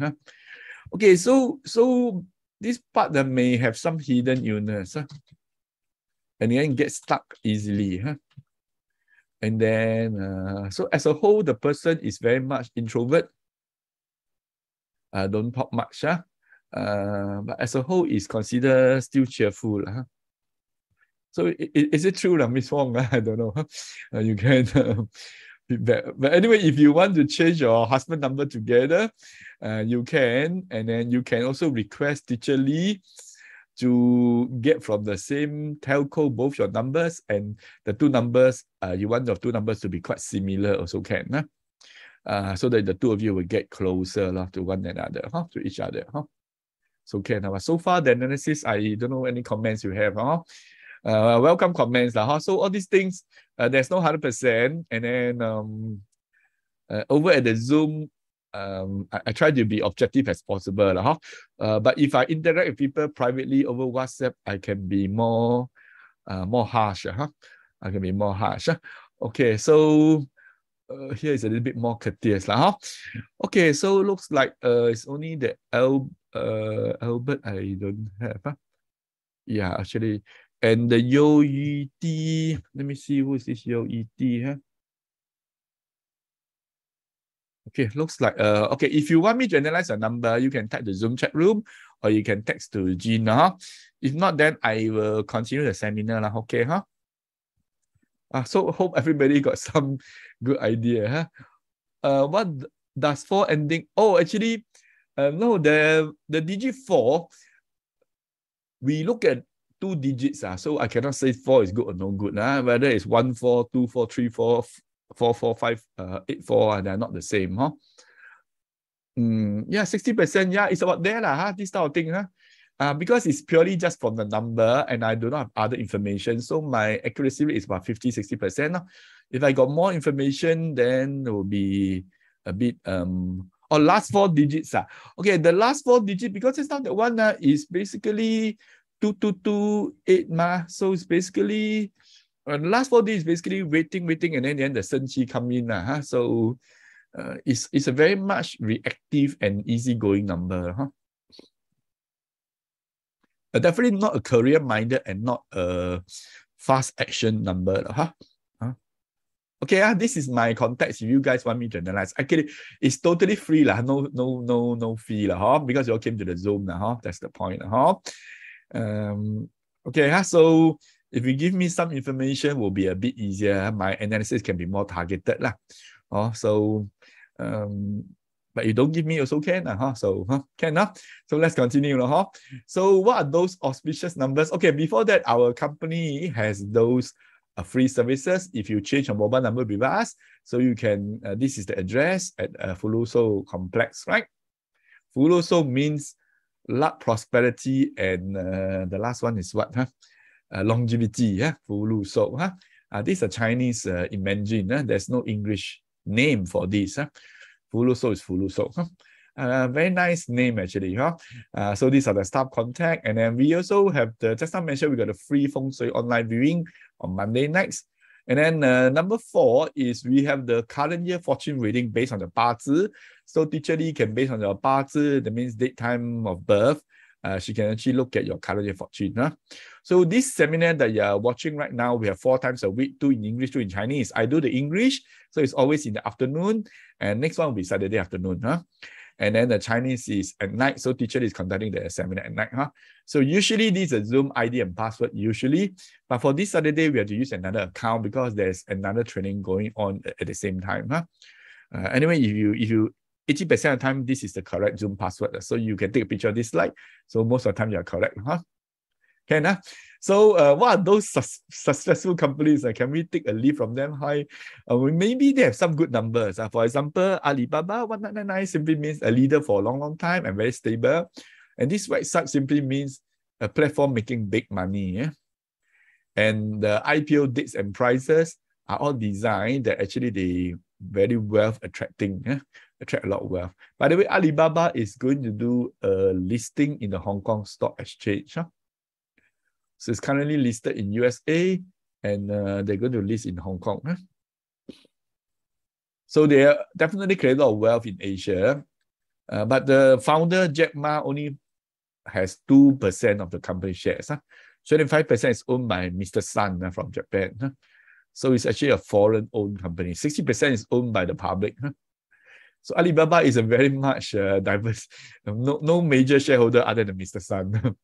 Okay, so this part that may have some hidden illness. And then get stuck easily. And then, so as a whole, the person is very much introvert. Don't talk much. But as a whole, is considered still cheerful. So is it true, Miss Wong? I don't know. You can feedback. But anyway, if you want to change your husband number together, you can. And then you can also request Teacher Lee to get from the same telco both your numbers, and the 2 numbers, you want your 2 numbers to be quite similar also can. So that the 2 of you will get closer to one another, to each other. So can. So far the analysis, I don't know any comments you have. Welcome comments. So all these things, there's no 100%. And then over at the Zoom, I try to be objective as possible. But if I interact with people privately over WhatsApp, I can be more harsh. I can be more harsh. Okay, so here is a little bit more courteous. Okay, so looks like it's only the Albert I don't have. Yeah, actually. And the Yo-E-T, let me see, who is this Yo-E-T? Okay, looks like okay. If you want me to analyze a number, you can type the Zoom chat room or you can text to Gina. If not, then I will continue the seminar lah. Okay, huh? So hope everybody got some good idea. Huh? What does 4 ending? Oh, actually, no. The digit 4. We look at 2 digits. So I cannot say 4 is good or no good. Whether it's 1 4, 2 4, 3 4. 4 4 5 8 4 they're not the same, huh? Yeah, 60%. Yeah, it's about there, huh? This type of thing, huh? Because it's purely just from the number and I do not have other information. So my accuracy rate is about 50-60%. If I got more information, then it will be a bit or last 4 digits. Okay, the last 4 digits, because it's not the one is basically 2228 so it's basically the last 4 days basically waiting, and then the Shen Qi come in. So it's a very much reactive and easygoing number. Definitely not a career-minded and not a fast action number. Okay, this is my context. If you guys want me to analyze, actually, it's totally free. No fee. Because you all came to the Zoom. That's the point. Okay, so if you give me some information, will be a bit easier. My analysis can be more targeted. But you don't give me also can. Can. So let's continue. So what are those auspicious numbers? Okay, before that, our company has those free services. If you change your mobile number with us, so you can, this is the address at Fuluso Complex, right? Fuluso means luck, prosperity, and the last one is what? Longevity, Fuluso. This is a Chinese in Mandarin. There's no English name for this. Fuluso is Fuluso. Very nice name actually. So these are the staff contact. And then we also have the, just now mentioned, we got a free Feng Shui online viewing on Monday nights. And then number 4 is we have the current year fortune reading based on the Bazi. So teacher Lee can, based on your Bazi, that means date time of birth, she can actually look at your current year fortune. So this seminar that you're watching right now, we have 4 times a week, 2 in English, 2 in Chinese. I do the English, so it's always in the afternoon. And next one will be Saturday afternoon. And then the Chinese is at night. So teacher is conducting the seminar at night. So usually this is a Zoom ID and password usually. But for this Saturday, we have to use another account because there's another training going on at the same time. Anyway, if you 80% of the time, this is the correct Zoom password. So you can take a picture of this slide. So most of the time, you're correct. Can. So what are those successful companies? Can we take a lead from them? Maybe they have some good numbers. For example, Alibaba 1999 simply means a leader for a long time and very stable. And this website simply means a platform making big money. And the IPO dates and prices are all designed that actually they very wealth attracting, attract a lot of wealth. By the way, Alibaba is going to do a listing in the Hong Kong Stock Exchange. So it's currently listed in USA and they're going to list in Hong Kong. So they are definitely create a lot of wealth in Asia. But the founder, Jack Ma, only has 2% of the company shares. 25% is owned by Mr. Sun from Japan. So it's actually a foreign-owned company. 60% is owned by the public. So Alibaba is a very much diverse, no major shareholder other than Mr. Sun.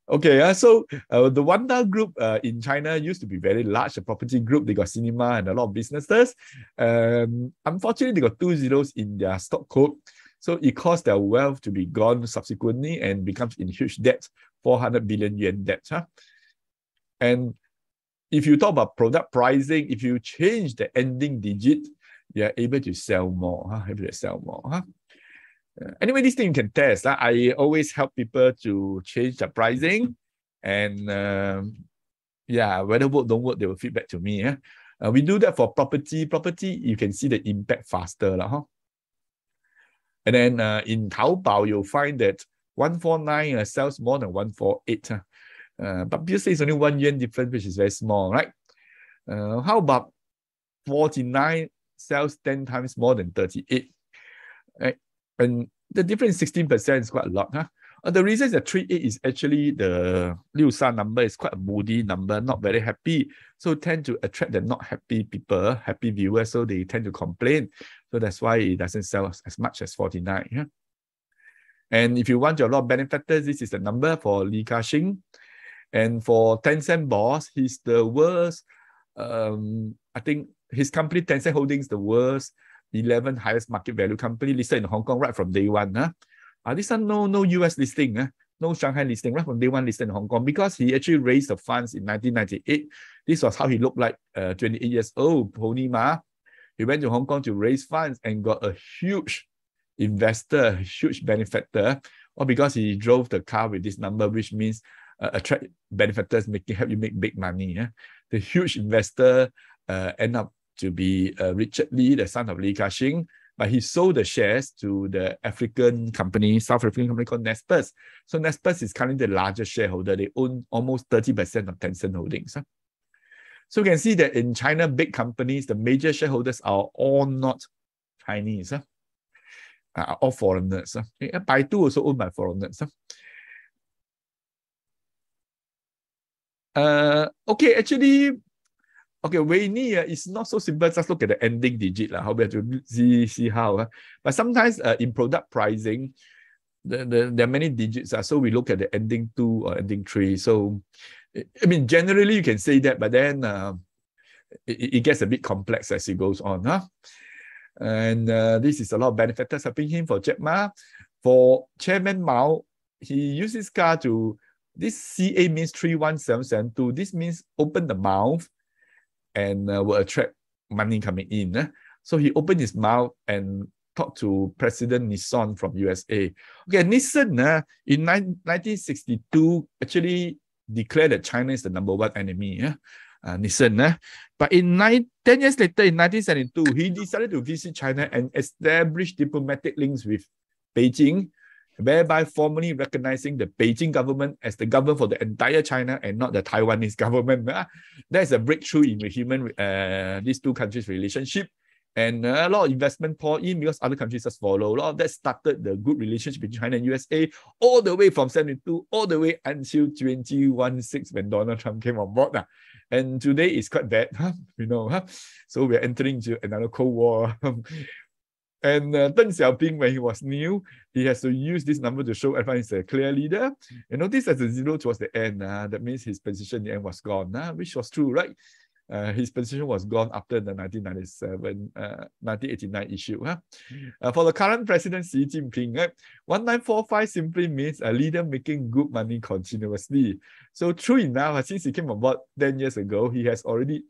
Okay, so the Wanda Group in China used to be very large, a property group. They got cinema and a lot of businesses. Unfortunately, they got 2 zeros in their stock code. So it caused their wealth to be gone subsequently and becomes in huge debt, 400 billion yuan debt. And if you talk about product pricing, if you change the ending digit, you're able to sell more. Anyway, this thing you can test. I always help people to change the pricing. And whether work, don't work, they will feedback to me. We do that for property. Property, you can see the impact faster. And then in Taobao, you'll find that 149 sells more than 148. But obviously, it's only 1 yuan difference, which is very small, right? How about 49 sells 10 times more than 38? Right? And the difference is 16% is quite a lot. The reason is that 38 is actually the Liu Sha number, is quite a moody number, not very happy. So tend to attract the not happy people, happy viewers, so they tend to complain. So that's why it doesn't sell as much as 49. Yeah? And if you want your lot of benefactors, this is the number for Li Ka-shing. And for Tencent boss, he's the worst, I think his company, Tencent Holdings, the worst 11 highest market value company listed in Hong Kong right from day one. This one no US listing, no Shanghai listing, right from day one listed in Hong Kong, because he actually raised the funds in 1998. This was how he looked like, 28 years old, Pony Ma. He went to Hong Kong to raise funds and got a huge investor, a huge benefactor, or because he drove the car with this number, which means attract benefactors, help you make big money. The huge investor end up to be Richard Lee, the son of Li Ka-shing, but he sold the shares to the African company, South African company called Naspers. So Naspers is currently the largest shareholder. They own almost 30% of Tencent Holdings. So you can see that in China, big companies, the major shareholders are all not Chinese, are all foreigners. Baidu also owned by foreigners. Okay, actually, okay, Weini is not so simple. Just look at the ending digit. How we have to see how. But sometimes in product pricing, there are many digits. So we look at the ending 2 or ending 3. So, I mean, generally you can say that, but then it gets a bit complex as it goes on. And this is a lot of benefactors helping him. For Jack Ma. For Chairman Mao, he used his car to, this CA means 31772. This means open the mouth and will attract money coming in. So he opened his mouth and talked to President Nixon from USA. Okay, Nixon in 1962 actually declared that China is the #1 enemy. Nixon. But in 10 years later, in 1972, he decided to visit China and establish diplomatic links with Beijing, whereby formally recognizing the Beijing government as the government for the entire China and not the Taiwanese government. That's a breakthrough in these two countries' relationship. And a lot of investment poured in because other countries just follow. A lot of that started the good relationship between China and USA all the way from 72, all the way until 2016 when Donald Trump came on board. And today is quite bad, you know. So we're entering into another Cold War. And Deng Xiaoping, when he was new, he has to use this number to show everyone is a clear leader. You notice as a 0 towards the end, that means his position in the end was gone, which was true, right? His position was gone after the 1989 issue. For the current president, Xi Jinping, 1945 simply means a leader making good money continuously. So true enough, since he came on board 10 years ago, he has already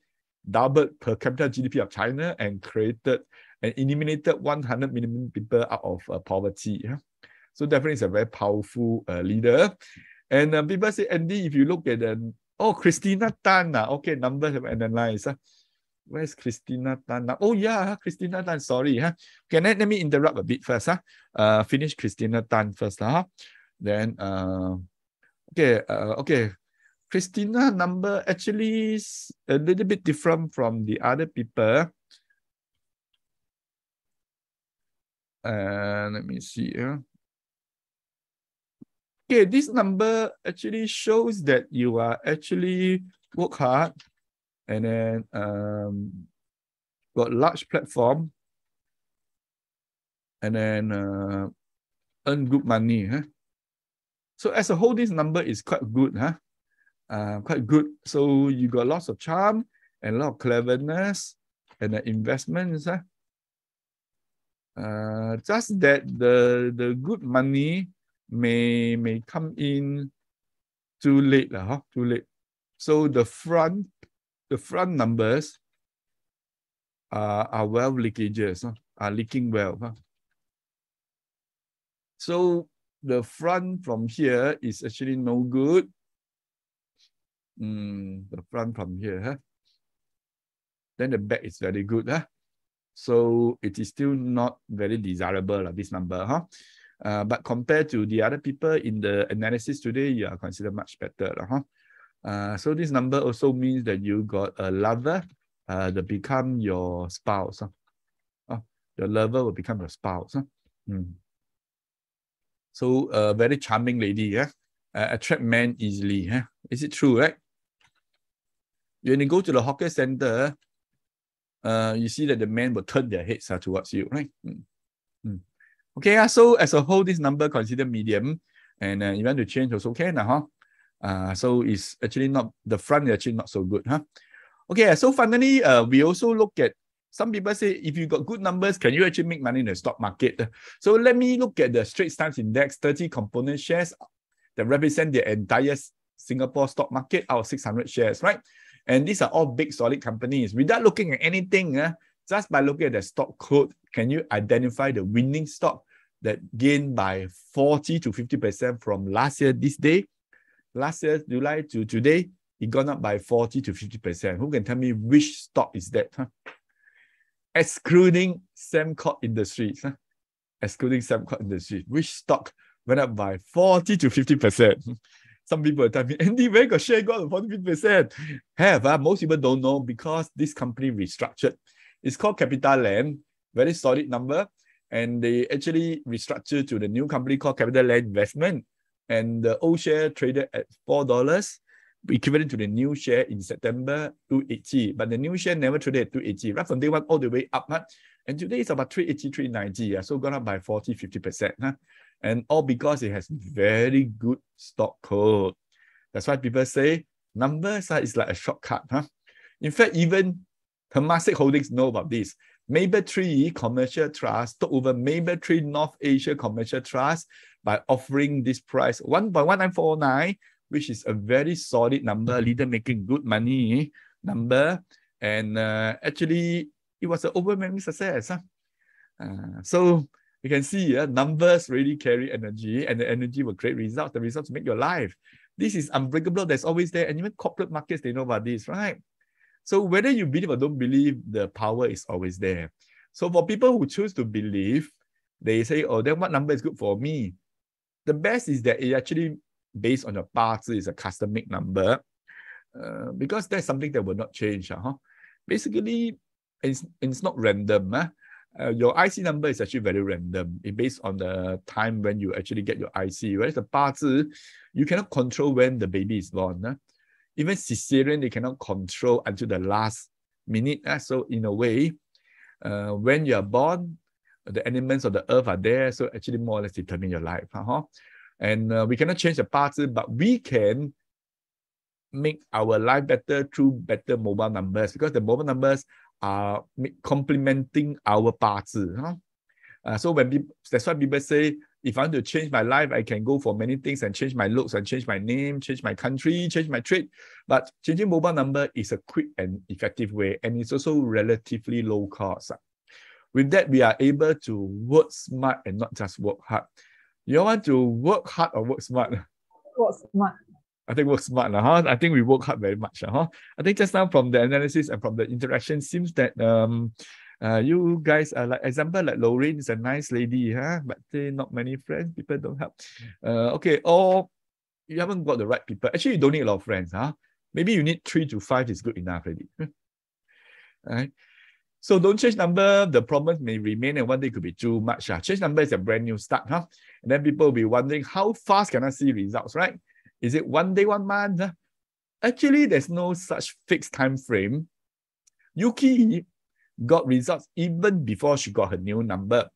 doubled per capita GDP of China and created and eliminated 100 million people out of poverty. So definitely is a very powerful leader. And people say, Andy, if you look at the Christina Tan. Okay, numbers have analyzed. Where's Christina Tan? Oh, yeah, Christina Tan. Sorry. Okay, let me interrupt a bit first. Finish Christina Tan first. Then, okay. Christina number actually is a little bit different from the other people. Let me see. Okay, this number actually shows that you are actually work hard and then got large platform and then earn good money. So as a whole, this number is quite good. Quite good. So you got lots of charm and a lot of cleverness and investments. Just that the good money may come in too late. Too late. So the front numbers are wealth leakages, are leaking wealth. So the front from here is actually no good. The front from here. Then the back is very good. So it is still not very desirable, this number. But compared to the other people in the analysis today, you are considered much better. So this number also means that you got a lover that become your spouse. The lover will become your spouse. So a very charming lady, yeah. Attract men easily, huh? Is it true, right? When you go to the hawker center, you see that the men will turn their heads towards you, right? Okay, so as a whole, this number considered medium, and you want to change also can, huh? So it's actually not, the front is actually not so good, huh? Okay, so finally, we also look at, some people say, if you got good numbers, can you actually make money in the stock market? So let me look at the Straits Times Index, 30 component shares that represent the entire Singapore stock market out of 600 shares, right? And these are all big, solid companies. Without looking at anything, just by looking at the stock code, can you identify the winning stock that gained by 40 to 50% from last year, this day? Last year, July to today, it gone up by 40 to 50%. Who can tell me which stock is that? Huh? Excluding Sembcorp Industries. Huh? Excluding Sembcorp Industries. Which stock went up by 40 to 50%? Some people tell me, Andy, where got share got 40%? Have, most people don't know because this company restructured. It's called CapitaLand, very solid number. And they actually restructured to the new company called CapitaLand Investment. And the old share traded at $4, equivalent to the new share in September, 280. But the new share never traded at 280, right from day one all the way up. Huh? And today it's about 380, 390. So gone up by 40, 50%. Huh? And all because it has very good stock code. That's why people say numbers is like a shortcut. Huh? In fact, even Temasek Holdings know about this. Mapletree Commercial Trust took over Mapletree North Asia Commercial Trust by offering this price 1.1949, which is a very solid number, leader making good money number. And actually, it was an overwhelming success. Huh? So you can see numbers really carry energy, and the energy will create results. The results make your life. This is unbreakable. That's always there. And even corporate markets, they know about this, right? So whether you believe or don't believe, the power is always there. So for people who choose to believe, they say, oh, then what number is good for me? The best is that it actually based on your parts is a custom-made number, because that's something that will not change. Huh? Basically, it's not random. Your IC number is actually very random. It's based on the time when you actually get your IC. Whereas the parts, you cannot control when the baby is born. Even cesarean, they cannot control until the last minute. So in a way, when you are born, the elements of the earth are there. So actually more or less determine your life. And we cannot change the parts, but we can make our life better through better mobile numbers, because the mobile numbers are complementing our parts. So that's why people say, if I want to change my life, I can go for many things and change my looks and change my name, change my country, change my trade. But changing mobile number is a quick and effective way, and it's also relatively low cost. With that, we are able to work smart and not just work hard. You want to work hard or work smart? Work smart. I think work smart. I think we work hard very much. I think just now from the analysis and from the interaction, seems that you guys are like, example, like Lorraine is a nice lady, but not many friends, people don't help. Okay, or you haven't got the right people. Actually, you don't need a lot of friends. Maybe you need 3 to 5 is good enough already. Right? So don't change number. The problems may remain, and one day could be too much. Change number is a brand new start. And then people will be wondering, how fast can I see results, right? Is it 1 day, 1 month? Actually, there's no such fixed time frame. Yuki got results even before she got her new number.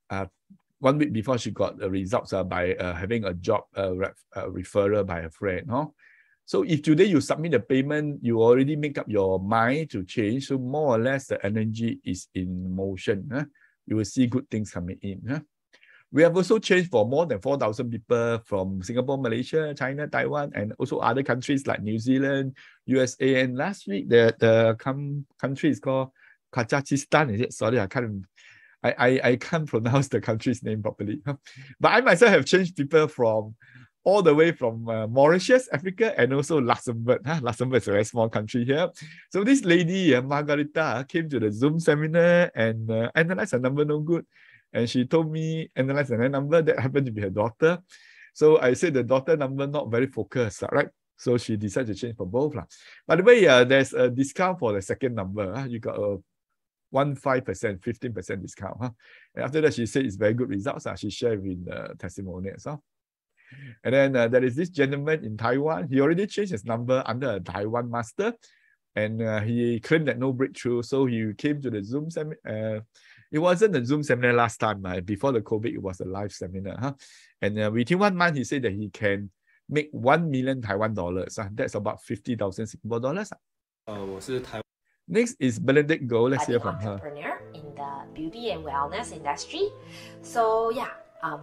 1 week before she got the results by having a job referral by a friend. So if today you submit the payment, you already make up your mind to change. So more or less the energy is in motion. You will see good things coming in. We have also changed for more than 4,000 people from Singapore, Malaysia, China, Taiwan, and also other countries like New Zealand, USA. And last week, the country is called Kazakhstan. Is it? Sorry, I can't pronounce the country's name properly. But I myself have changed people from all the way from Mauritius, Africa, and also Luxembourg. Luxembourg is a very small country here. So this lady, Margarita, came to the Zoom seminar and analyzed her number no good. And she told me, analyze her number, that happened to be her daughter. So I said the daughter number not very focused, right? So she decided to change for both. By the way, there's a discount for the second number. You got 15%, 15% discount. Huh? And after that, she said it's very good results. She shared with the testimonials. Huh? And then there is this gentleman in Taiwan. He already changed his number under a Taiwan master. And he claimed that no breakthrough. So he came to the Zoom seminar. It wasn't the Zoom seminar last time. Before the COVID, it was a live seminar. Huh? And within 1 month, he said that he can make 1 million Taiwan dollars. That's about 50,000 Singapore dollars. Next is Benedict Goh. Let's hear from her. Entrepreneur in the beauty and wellness industry. So yeah,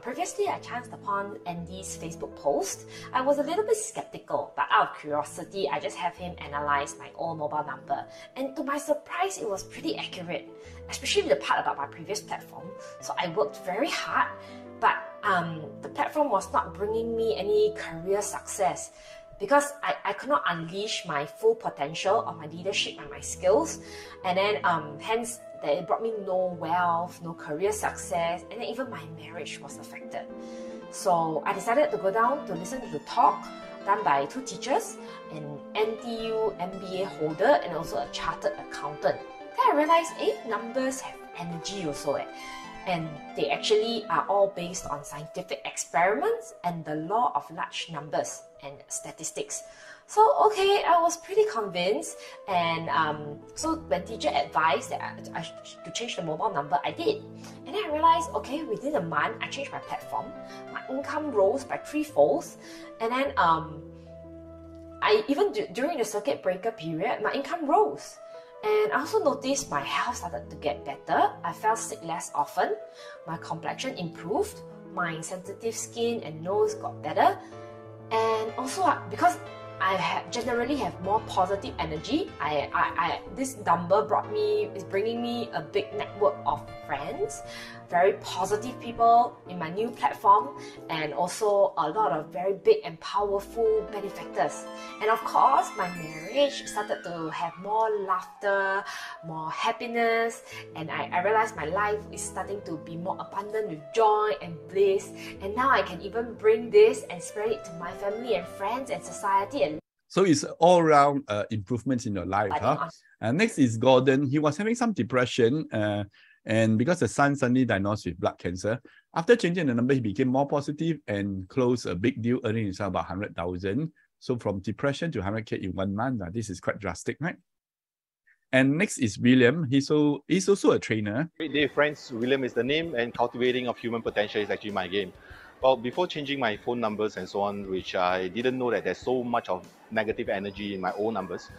previously I chanced upon Andy's Facebook post. I was a little bit skeptical, but out of curiosity, I just have him analyze my old mobile number. And to my surprise, it was pretty accurate, especially with the part about my previous platform. So I worked very hard, but the platform was not bringing me any career success, because I could not unleash my full potential of my leadership and my skills. And then hence it brought me no wealth, no career success, and then even my marriage was affected. So I decided to go down to listen to the talk done by 2 teachers, an NTU MBA holder and also a chartered accountant. Then I realized, numbers have energy also. And they actually are all based on scientific experiments and the law of large numbers and statistics. So, okay, I was pretty convinced. And so when teacher advised that I to change the mobile number, I did. And then I realized, okay, within a month, I changed my platform. My income rose by 3-fold. And then I even during the circuit breaker period, my income rose. And I also noticed my health started to get better. I felt sick less often. My complexion improved. My sensitive skin and nose got better. And also because I generally have more positive energy, this number is bringing me a big network of friends, very positive people in my new platform, and also a lot of very big and powerful benefactors. And of course, my marriage started to have more laughter, more happiness, and I realized my life is starting to be more abundant with joy and bliss. And now I can even bring this and spread it to my family and friends and society. And so it's all around improvements in your life. Huh? Next is Gordon. He was having some depression. And because the son suddenly diagnosed with blood cancer, after changing the number, he became more positive and closed a big deal, earning himself about 100,000. So from depression to 100K in 1 month, this is quite drastic, right? And next is William. He's also a trainer. Great day, friends. William is the name, and cultivating of human potential is actually my game. Well, before changing my phone numbers and so on, which I didn't know that there's so much of negative energy in my old numbers,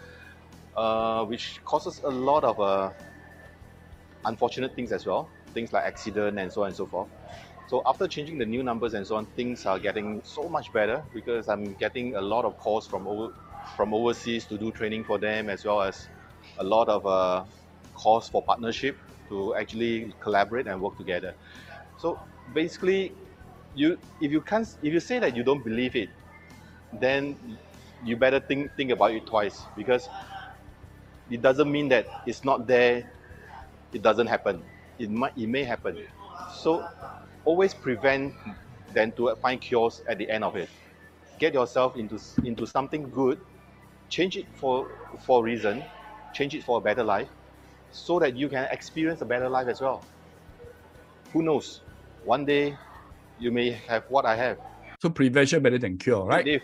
which causes a lot of unfortunate things as well, things like accident and so on and so forth. So after changing the new numbers and so on, things are getting so much better because I'm getting a lot of calls from overseas to do training for them, as well as a lot of calls for partnership to actually collaborate and work together. So basically, if you say that you don't believe it, then you better think about it twice, because it doesn't mean that it's not there. It doesn't happen. It may happen. So always prevent than to find cures at the end of it. Get yourself into something good. Change it for a reason. Change it for a better life, so that you can experience a better life as well. Who knows? One day you may have what I have. So prevention better than cure, right?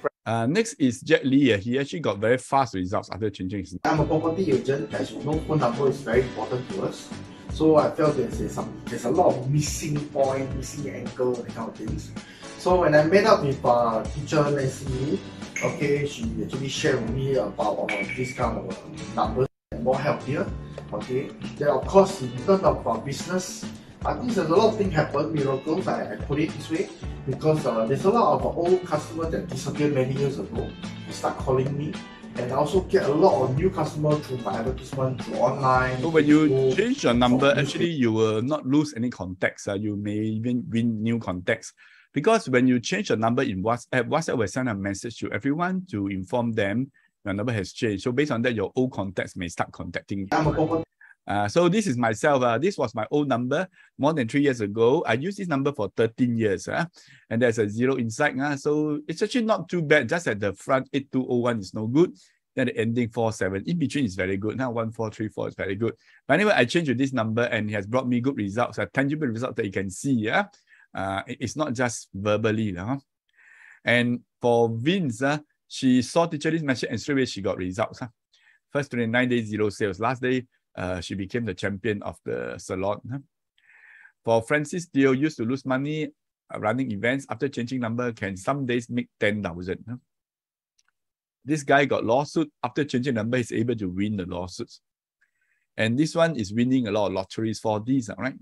Next is Jet Lee. He actually got very fast results after changing his. I'm a property agent. As you know, phone number is very important to us. So I felt there's a lot of missing point, missing angle, and kind of things. So when I met up with teacher Nancy, okay, she actually shared with me about this kind of numbers and more healthier. Okay, then of course in terms of business, I think there's a lot of things happen, miracles, I put it this way, because there's a lot of old customers that disappeared many years ago. They start calling me, and I also get a lot of new customers through my advertisement, through online. So when you change your number, actually you will not lose any contacts. You may even win new contacts. Because when you change your number in WhatsApp will send a message to everyone to inform them your number has changed. So based on that, your old contacts may start contacting you. So this is myself. This was my old number more than 3 years ago. I used this number for 13 years. And there's a 0 inside. So it's actually not too bad. Just at the front, 8201 is no good. Then the ending 47. In between is very good. Now 1434 is very good. But anyway, I changed to this number and it has brought me good results, a tangible result that you can see. Yeah, it's not just verbally. And for Vince, she saw teacher this message and straight away she got results. First 29 days, 0 sales. Last day, she became the champion of the salon. For Francis Theo, used to lose money running events. After changing number, can some days make 10,000. This guy got lawsuit. After changing number, he's able to win the lawsuits. And this one is winning a lot of lotteries for these, right?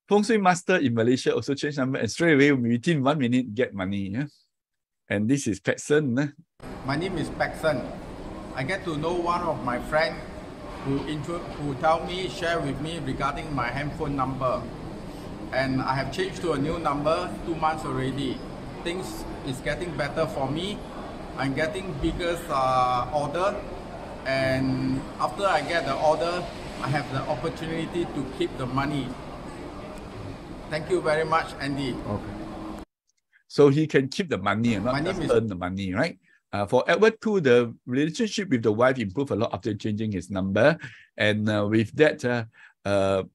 Feng Shui Master in Malaysia also changed number and straight away within 1 minute get money. Yeah? And this is Paxson. My name is Paxson. I get to know one of my friends who share with me regarding my handphone number. And I have changed to a new number 2 months already. Things is getting better for me. I'm getting bigger order. And after I get the order, I have the opportunity to keep the money. Thank you very much, Andy. Okay. So he can keep the money and not just earn the money, right? For Edward Koo, the relationship with the wife improved a lot after changing his number. And with that,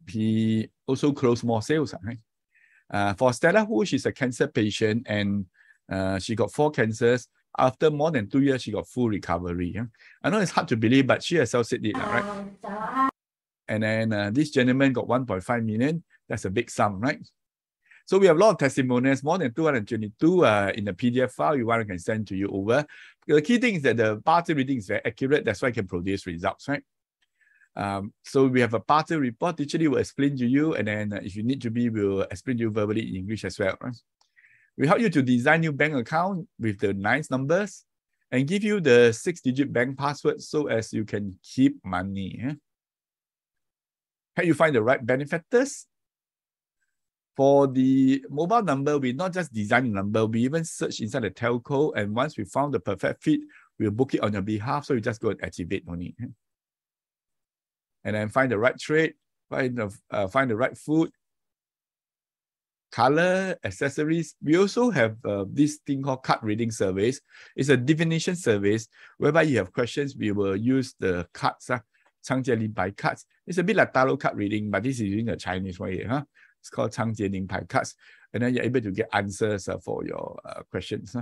he also closed more sales. Right? For Stella Hu, she's a cancer patient and she got 4 cancers. After more than 2 years, she got full recovery. Yeah? I know it's hard to believe, but she herself said it, right? And then this gentleman got 1.5 million. That's a big sum, right? So we have a lot of testimonials, more than 222 in the PDF file. You want, I can send to you over. The key thing is that the party reading is very accurate. That's why I can produce results, right? So we have a party report. Teacher will explain to you, and then if you need to be, we'll explain to you verbally in English as well. Right? We help you to design new bank account with the nice numbers and give you the 6-digit bank password so as you can keep money. Yeah? Help you find the right benefactors. For the mobile number, we not just design the number, we even search inside the telco, and once we found the perfect fit, we'll book it on your behalf, so you just go and activate only. And then find the right trade, find the right food, color, accessories. We also have this thing called card reading surveys. It's a divination service whereby you have questions, we will use the cards, Changjie Bai cards. It's a bit like tarot card reading, but this is using the Chinese way. It's called Changjie Ning Pai cards. And then you're able to get answers for your questions.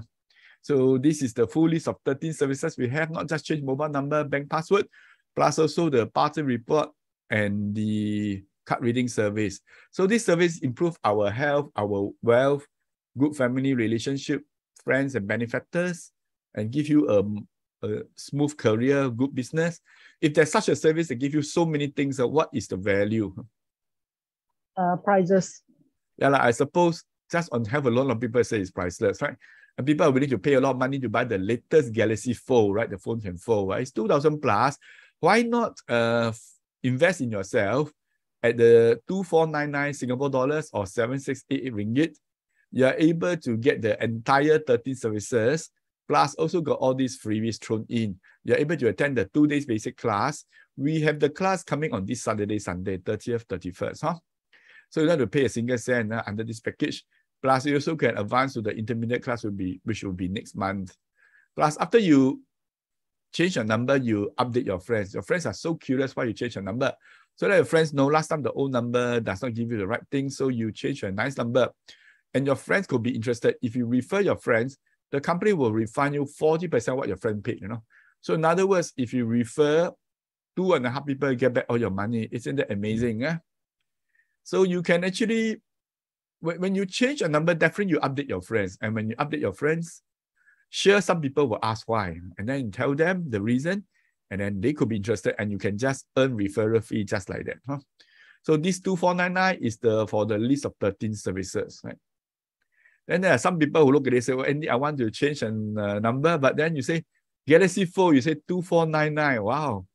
So this is the full list of 13 services we have, not just change mobile number, bank password, plus also the party report and the card reading service. So this service improve our health, our wealth, good family relationship, friends and benefactors, and give you a smooth career, good business. If there's such a service that give you so many things, what is the value? Prices. Yeah, I suppose just on health alone, a lot of people say it's priceless, right? And people are willing to pay a lot of money to buy the latest Galaxy Fold, right? The phone can fold, right? It's 2,000 plus. Why not invest in yourself at the 2499 Singapore dollars or 7688 ringgit? You're able to get the entire 13 services, plus also got all these freebies thrown in. You're able to attend the 2 days basic class. We have the class coming on this Saturday, Sunday, 30th, 31st. So you don't have to pay a single cent under this package. Plus, you also can advance to the intermediate class, which will be next month. Plus, after you change your number, you update your friends. Your friends are so curious why you change your number. So that your friends know last time the old number does not give you the right thing, so you change your nice number. And your friends could be interested. If you refer your friends, the company will refund you 40% what your friend paid, So in other words, if you refer 2.5 people, you get back all your money. Isn't that amazing? So you can actually, when you change a number, definitely you update your friends. And when you update your friends, sure, some people will ask why. And then you tell them the reason, and then they could be interested, and you can just earn referral fee just like that. So this 2499 is for the list of 13 services, right? Then there are some people who look at it and say, well, Andy, I want to change a number, but then you say, Galaxy Fold, you say 2499, wow.